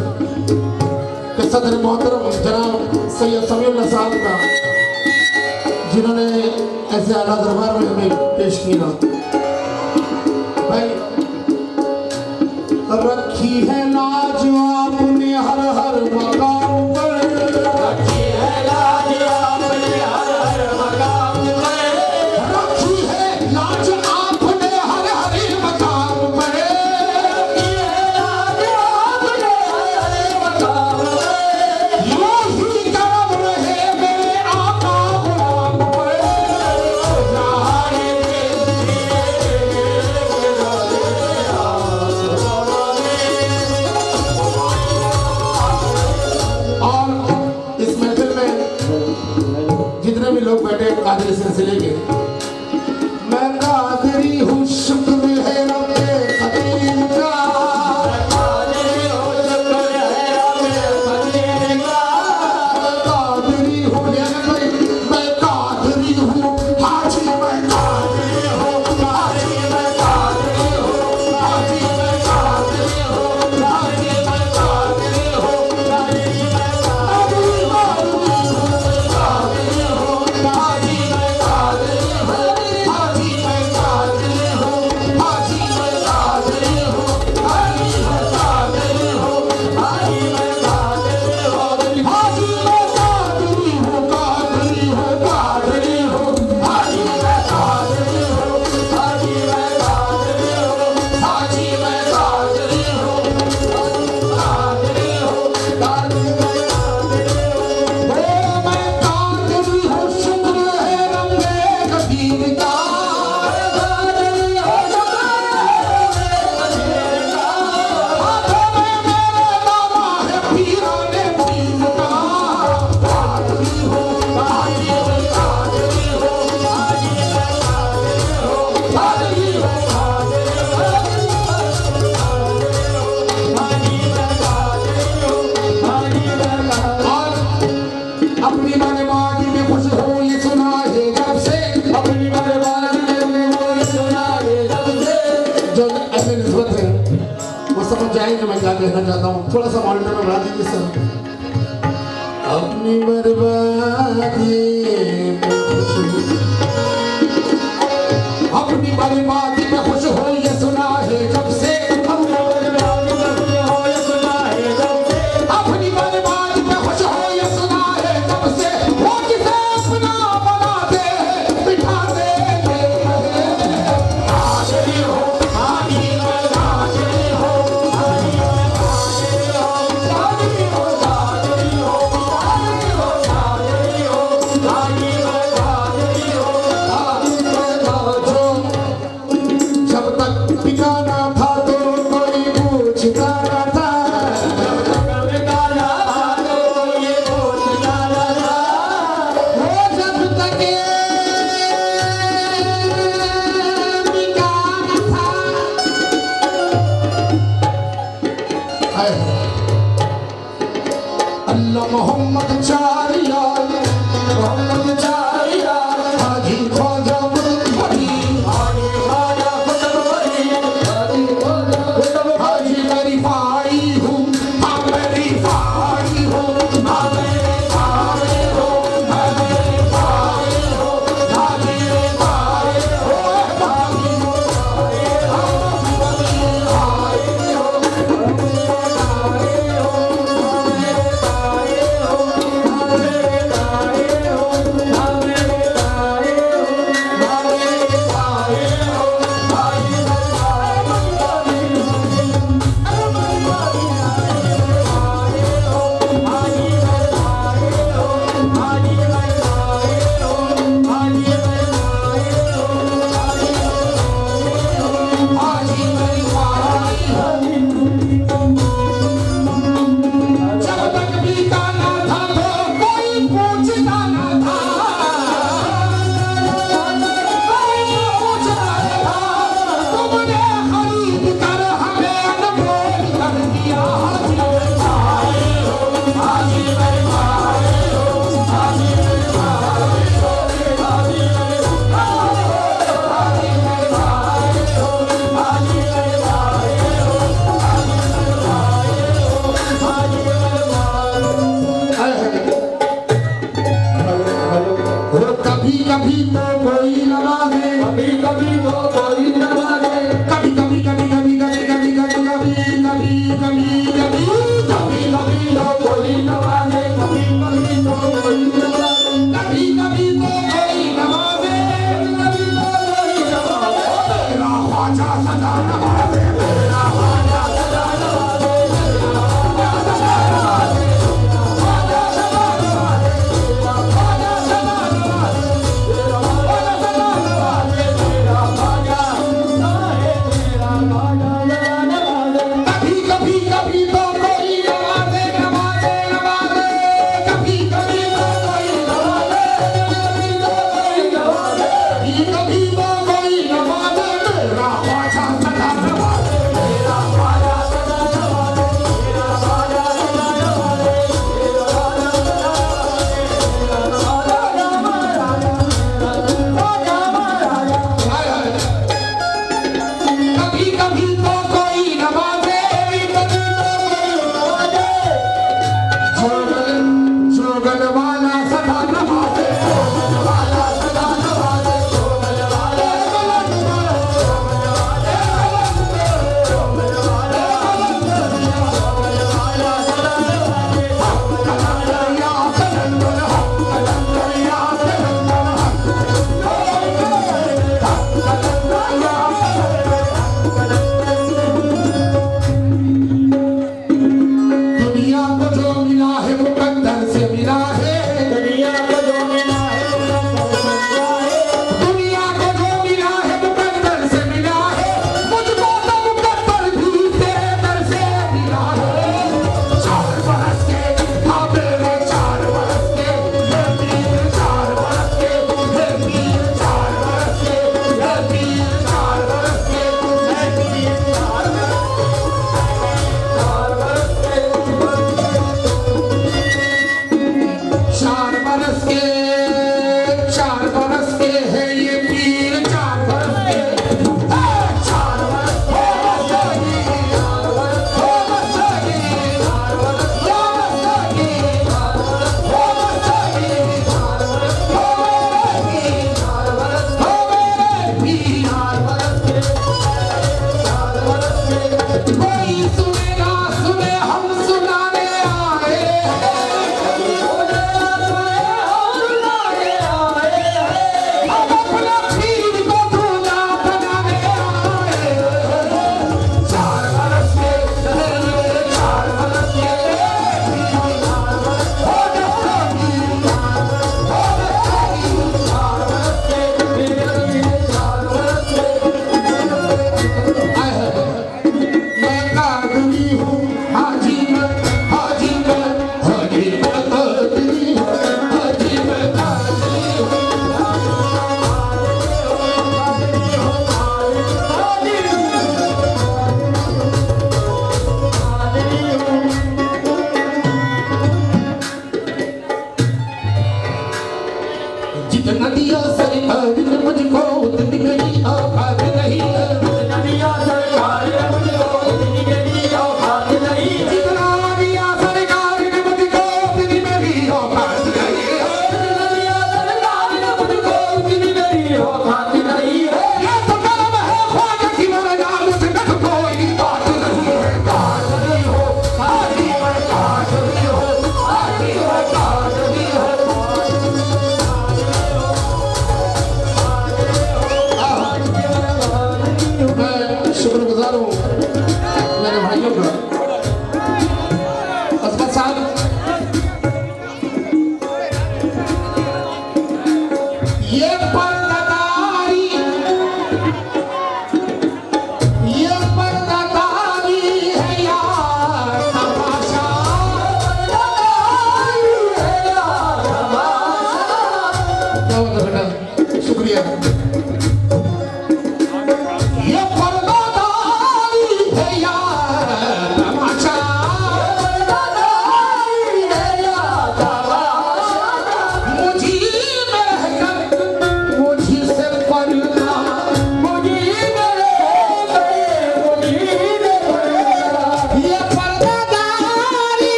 के सदर मोहतरम जनाब सैयद समीउल्लाह साहब का, जिन्होंने ऐसे आला दरबार में हमें पेश किया। भाई रखी है लाज आपने हर हर मकाम पर, रखी है लाज आपने हर हर मकाम पर, रखी है लाज आपने हर हर मकाम पर, रखी है लाज आपने हर हर मकाम पर, यूं ही करम रहे मेरे आका गुलाम पर, जितने भी लोग बैठे कादरी सिलसिले के, मैं कादरी हूँ, शुक्र है रब्बे कदीर का, मैं कादरी हूँ, शुक्र है रब्बे कदीर का, मैं कादरी हूँ, मैं कादरी हूँ, हाजी मैं कादरी हूँ, हाजी मैं कादरी हूँ, हाजी मैं कादरी हूँ, हाजी मैं कादरी हूँ, हाजी मैं मैं क्या कहना चाहता हूँ, थोड़ा सा मॉनिटर में बढ़ा दीजिए सर। अपनी बर्बादी अपनी बर्बादी में खुश हो ये सुना है जब से, अपनी बर्बादी में खुश हो ये सुना है जब से, अपनी बर्बादी में खुश हो ये सुना है जब से, वो किसे अपना बनाते हैं बिठाते हैं, हाजिर हो हाजिर हो हाजिर हो ठिकाना था तो कोई पूछता न था, ठिकाना था तो कोई पूछता न था, वो जब तक ठिकाना था। अल्लाह मोहम्मद चारिया, मोहम्मद चारिया, हाजी ख्वाजा कभी कभी कभी कभी तो कोई नवाजे कभी कभी तो कोई नवाजे कभी कभी तो कोई नवाजे कभी तो कोई नवाजे तेरा ख्वाजा सदा नवाजे तेरा ख्वाजा सदा नवाजे तेरा ख्वाजा सदा नवाजे ख्वाजा सदा नवाजे तेरा ख्वाजा सदा नवाजे तेरा ख्वाजा सदा नवाजे तेरा ख्वाजा तेरा ख्वाजा कभी कभी कभी तो कोई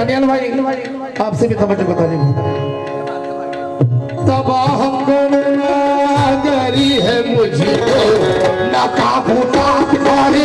दनियाल भाई आपसे भी तवज्जो बता दी तबाह करी है मुझे ना काबू तारी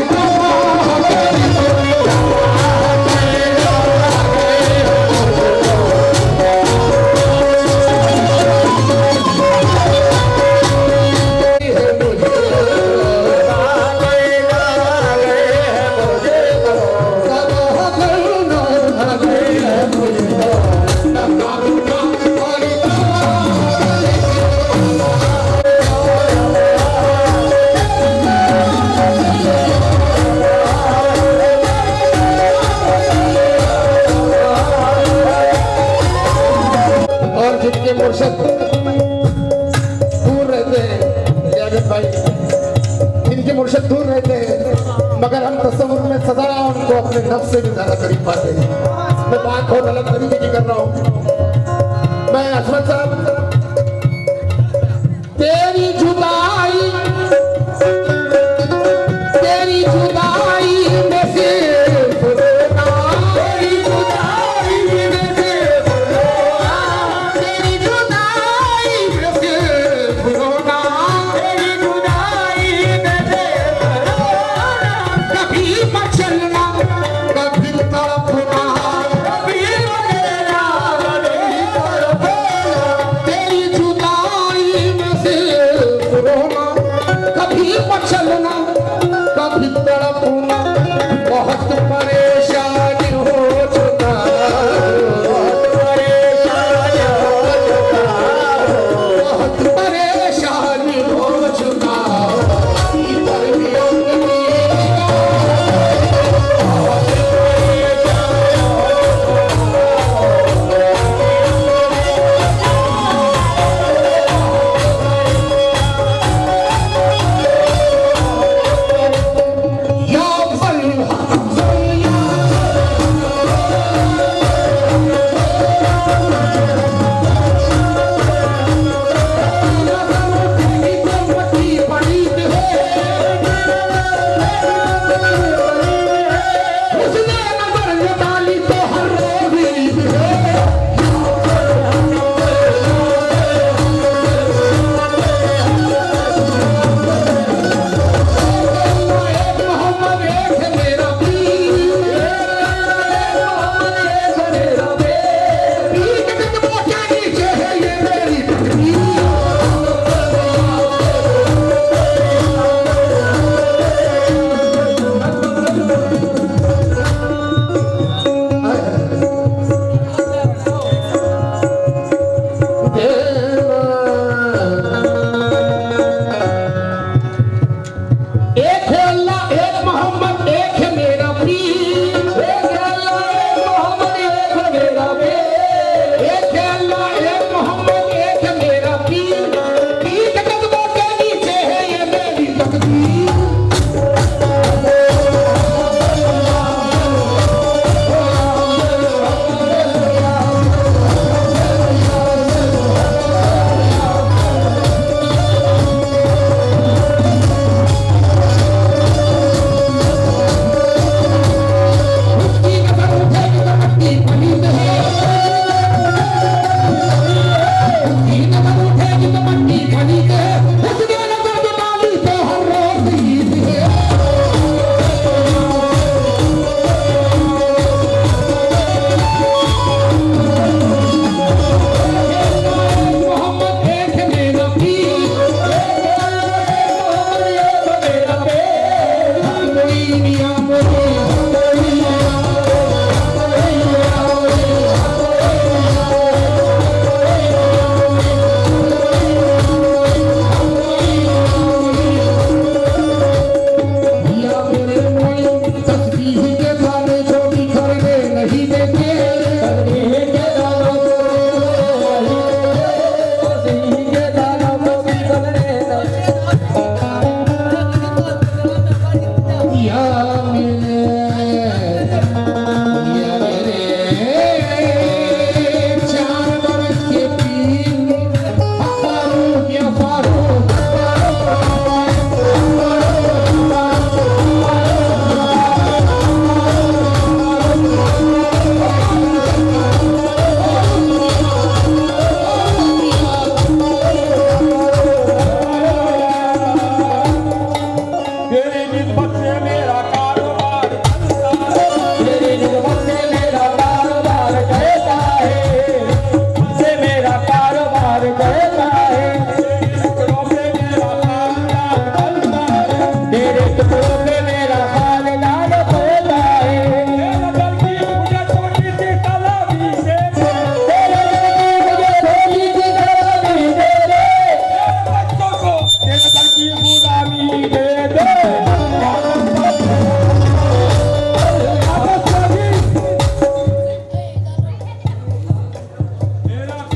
मुर्शद दूर रहते हैं लियाकत भाई, इनके मुर्शद दूर रहते हैं मगर हम तस्वुर में सदा उनको अपने नफ्स से भी ज्यादा करीब पाते हैं। मैं बात बहुत अलग तरीके की कर रहा हूँ। मैं अहमद साहब तेरी जुदाई में से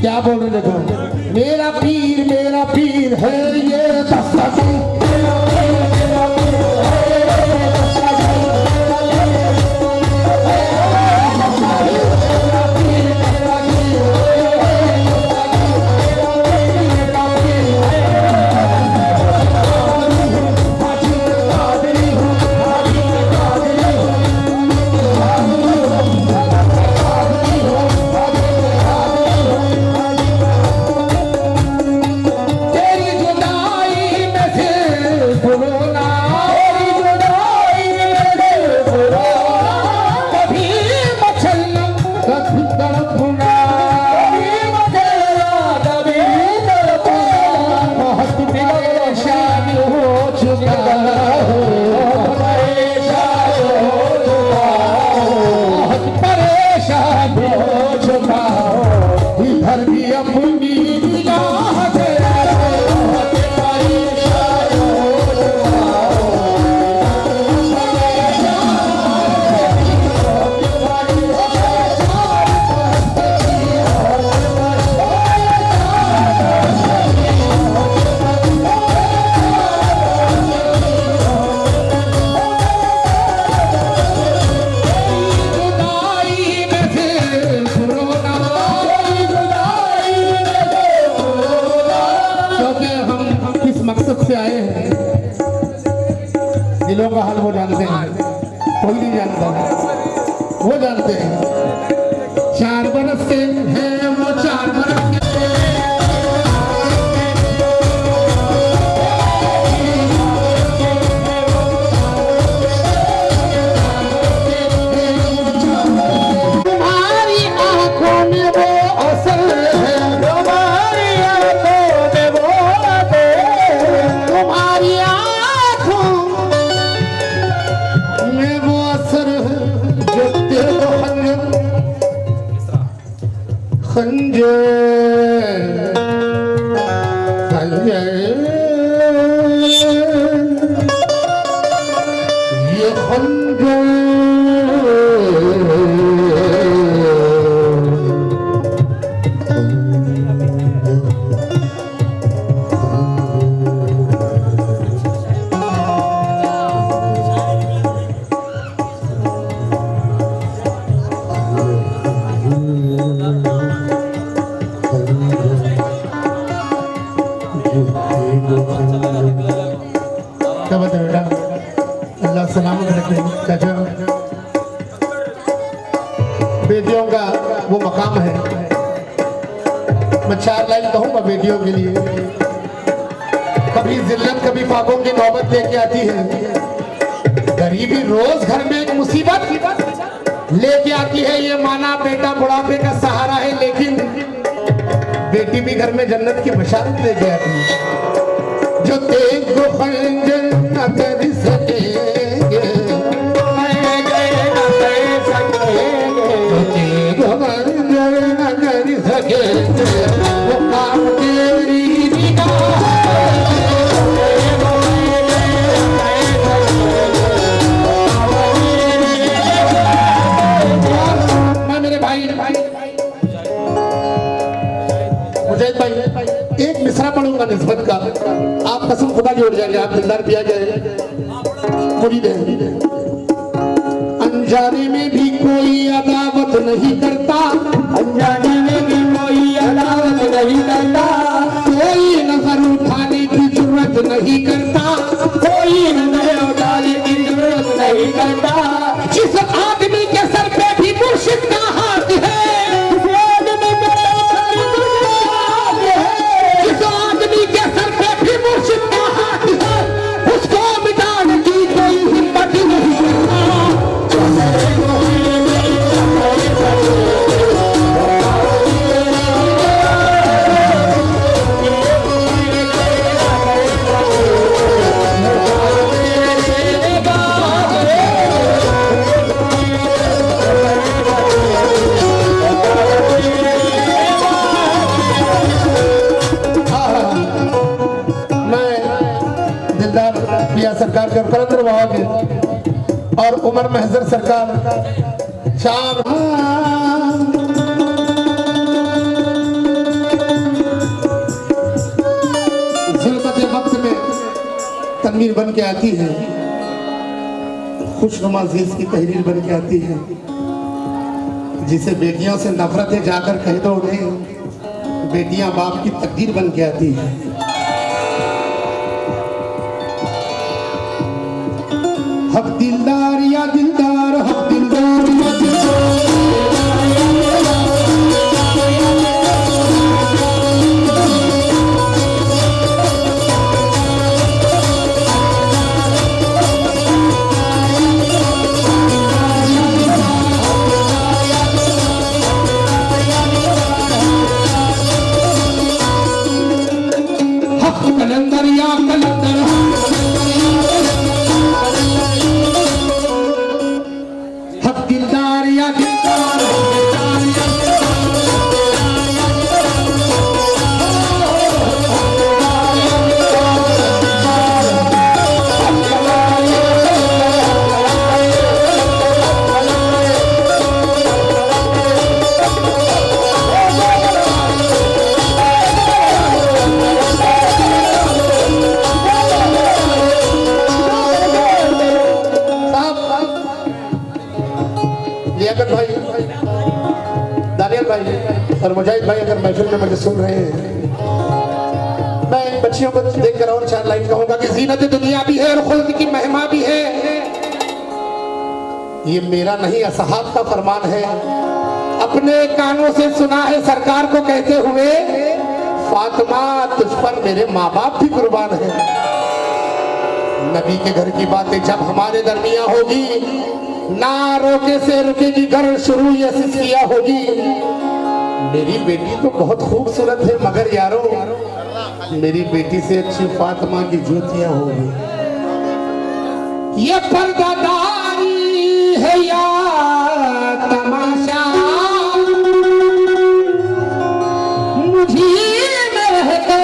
क्या बोल रहे देखो, मेरा पीर है ये दस्तगी, दिलों का हाल वो जानते हैं, कोई नहीं जानता, वो जानते हैं। 4 बरस के हैं वो 4 बरस के, तुम्हारी आंखों में वो असर है, तुम्हारी आंखों में वो तुम्हारी खंजर खंजर ये खंजर क्या बता बेटा, अल्लाह सलामत रखे। चाचा बेटियों का वो मकाम है, मैं 4 लाइन कहूँगा बेटियों के लिए। कभी जिल्लत कभी पापों की नौबत लेके आती है, गरीबी रोज घर में एक मुसीबत लेके आती है। ये माना बेटा बुढ़ापे का सहारा है, लेकिन बेटी भी घर में जन्नत की बशारत लेके आती है। जो तेज को खंजर न कर सकेंगे, जो खंजर न कर सकेंगे, वो काम तेरी निगाह। मेरे भाई मुजाहिद भाई एक मिसरा पढ़ूंगा निस्बत का, आप कसम खुदा की उड़ जाएंगे, आप दिलदार पिया जाए पूरी दे। अनजाने में भी कोई अदावत नहीं करता, अनजाने में भी कोई अदावत नहीं करता, कोई नजर उठाने की जरूरत नहीं करता, कोई नजर उठाने की जरूरत नहीं करता। जिस आदमी के सर पे भी मुर्शिद का हाथ है, सरकार के करंदर बहाओगे और उमर महजर सरकार 4 तनवीर बन के आती है, खुशनुमा ज़ीज़ की तहरीर बन के आती है, जिसे बेटियों से नफरत है जाकर कह दो उन्हें, बेटियां बाप की तकदीर बन के आती है। हक दिलदार या दिलदार, हक दिलदार या दिलदार, कलंदर या कलंदर, हक दिलदार या दिलदार, और मुजाहिद भाई अगर महफिल में मुझे सुन रहे हैं, मैं इन बच्चियों को देखकर और 4 लाइन कहूंगा कि जीनत दुनिया भी है और खुल्द की महिमा भी है। ये मेरा नहीं असहाब का फरमान है, अपने कानों से सुना है सरकार को कहते हुए, फातिमा तुझ पर मेरे माँ बाप भी कुर्बान है। नबी के घर की बातें जब हमारे दरमियान होगी, ना रोके से रुकेगी, घर शुरू ये सिस्किया होगी। मेरी बेटी तो बहुत खूबसूरत है, मगर यारो मेरी बेटी से अच्छी फातिमा की ज्योतियां होगी। ये पर्दादारी है या तमाशा, मुझी में रहते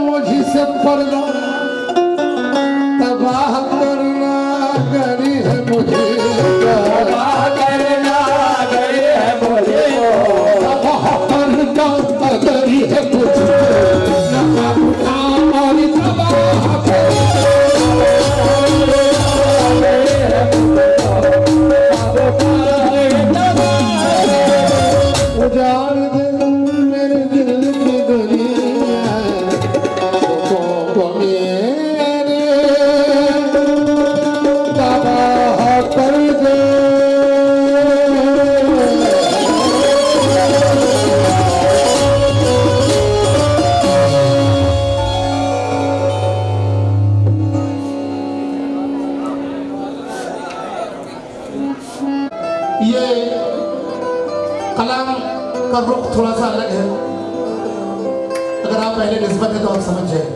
मुझी से पर्दा तबाह करना गरी है मुझे, तबाह करना गरी है मुझे, तबाह करना गरी है मुझे, और तबाह उजाड़ दे मेरे दिल की दुनिया को मेरे तबाह कर दे। ये कलाम का रुख थोड़ा सा अलग है, अगर आप पहले निस्बत है तो आप समझ जाए।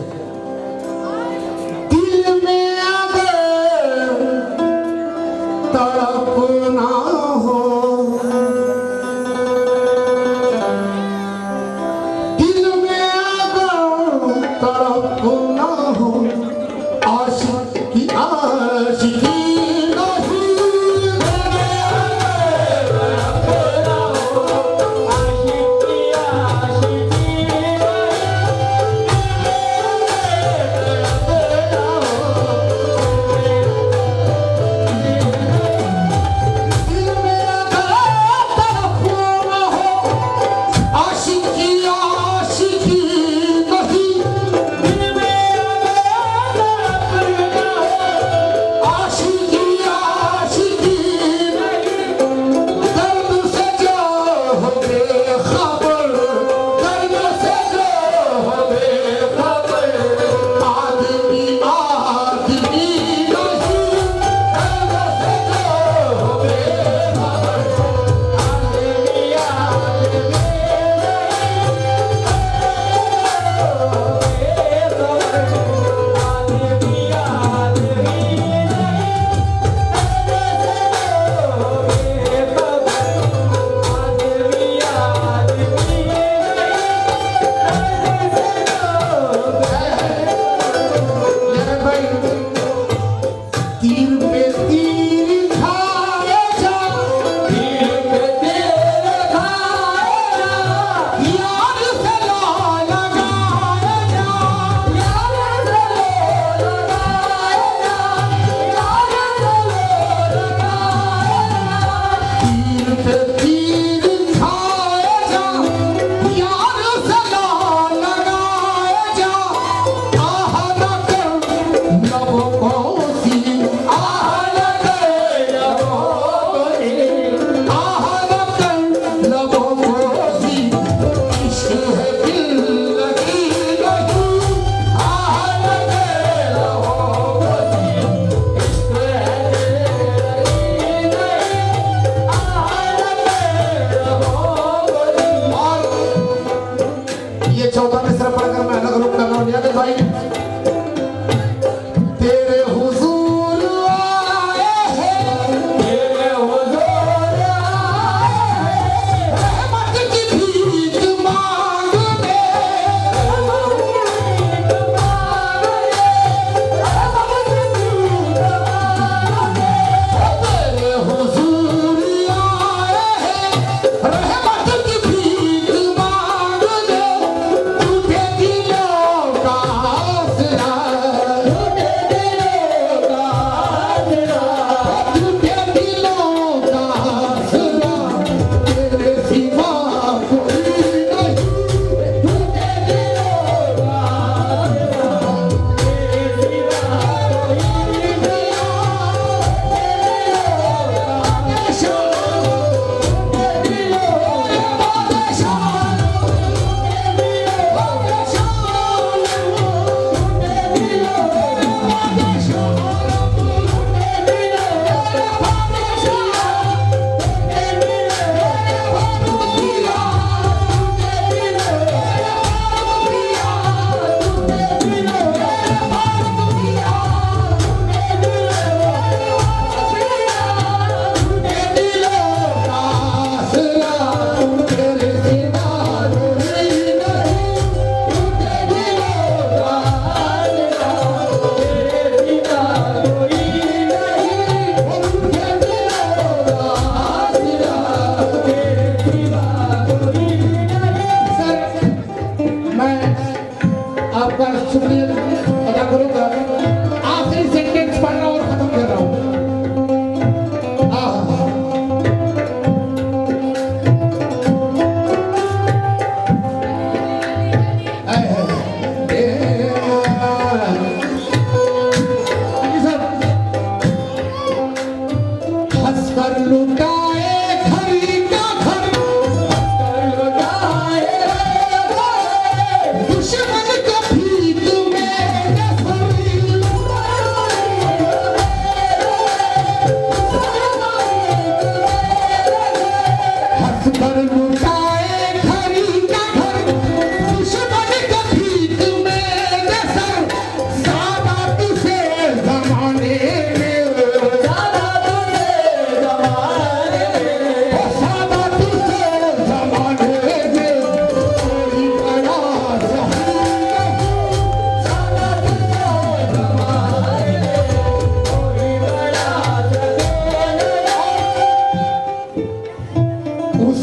दिल में अगर तड़प ना हो, दिल में अगर तड़प ना हो, आशिक की आशिकी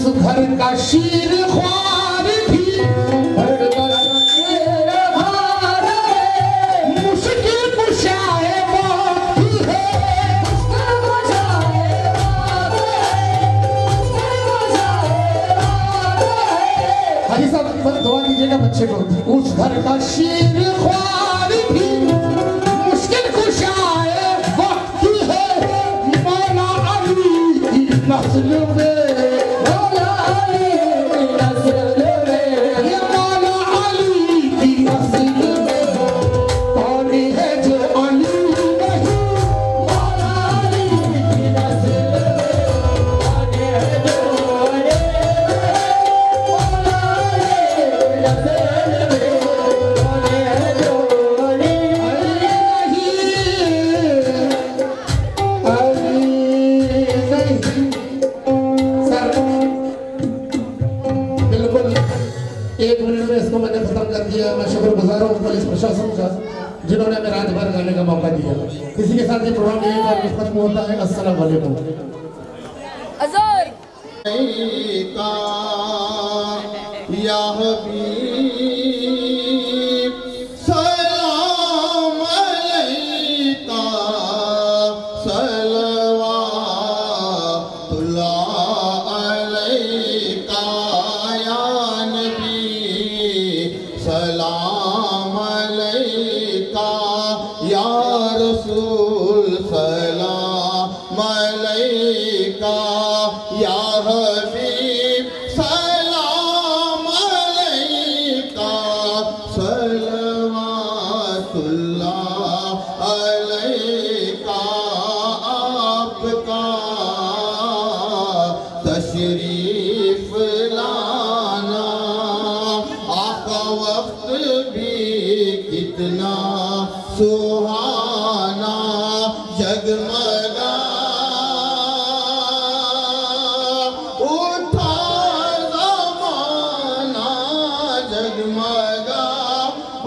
उस घर का शीर ख्वार भी मुश्किल कुशाए बाकी है। हाजी साहब दुआ कीजिएगा बच्चे को। उस घर का शीर ख्वार भी मुश्किल कुशाए बाकी है। मौला अली की नस्ल में जिन्होंने हमें रात भर गाने का मौका दिया। इसी के साथ ये प्रोग्राम यहीं पर खत्म होता है। अस्सलाम वालेकुम। या हबीब सलाम अलैका सलवातुल्लाह अलैका या नबी सलाम अलैका या रसूल सलाम अलैका या हबीब सलाम अलैका सलवातुल्लाह अलैका। आपका तशरीफ लाना आका वक्त भी कितना सुहाना जगमगा उठा ज़माना जगमगा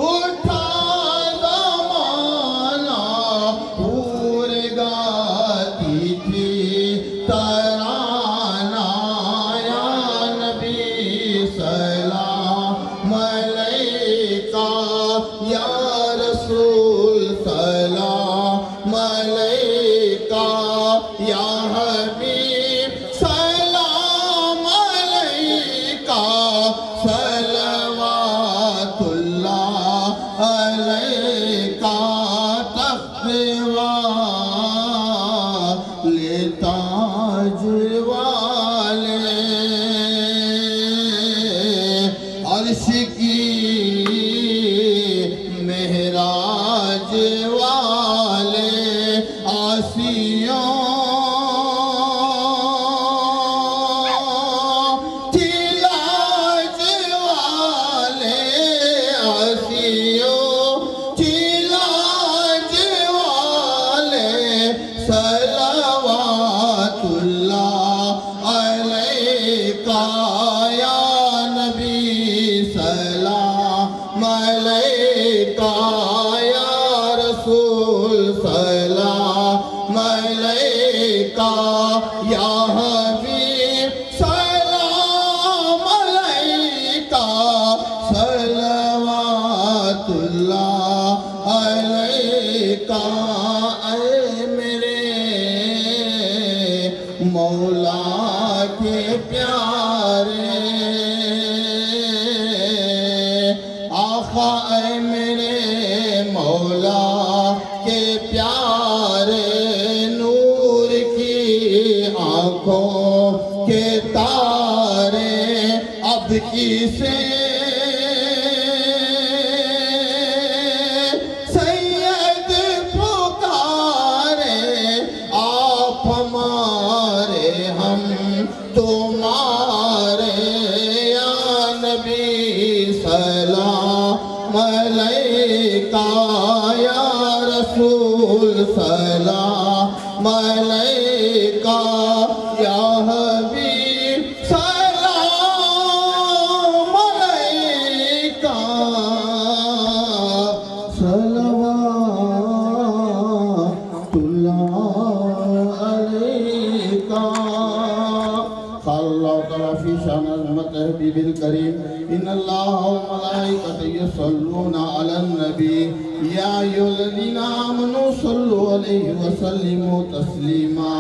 उठा ज़माना पूरे गाती थी तराना या नबी सलाम अलैका या रसूल सलाम अलैका या हबीब सलाम अलैका सलवातुल्लाह अलैका। तक़वा ले ताज वाले अर्श की मेहराज वाले आसियों चिलाज वाले आसियों चिलाज वाले सलवातुल्लाह अलैका या नबी सलाम अलैका या रसूल सलाम अलैका या हबीब सलाम अलैका सलवातुल्लाह अलैका। ऐ मेरे मौला के प्यारे आका ऐ मेरे मौला के प्यारे नूर की आंखों के तारे अब किसे सैयद पुकारे आप हमारे हम तुम्हारे या नबी सलाम अलैका या रसूल सलाम अलैका या हबीब सलाम अलैका सलवातुल्लाह अलैका। अल्लाह ताला फी शान अज़मत हबीबिल करीम इन्नल्लाह व मलाइकतहु यसल्लूना अलन नबी या अय्युहल्लज़ीना आमनू सल्लु अलैहि व सल्लिमू तस्लीमा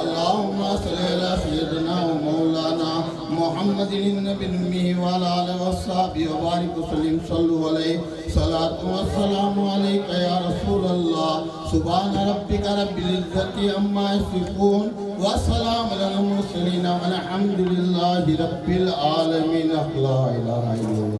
अल्लाहुम्मा सल्लि अला सय्यिदिना व मौलाना मुहम्मदिन नबिय्यिल उम्मी व अला आलिहि व अस्हाबिहि व बारिक व सल्लिम सल्लु अलैहि सलातु व सलामु अलैका या रसूलल्लाह सुभान रब्बिका रब्बिल इज्जति अम्मा यसिफून व सलामुन अलल मुरसलीन वल्हम्दुलिल्लाहि रब्बिल आलमीन ला इलाहा इल्लल्लाह।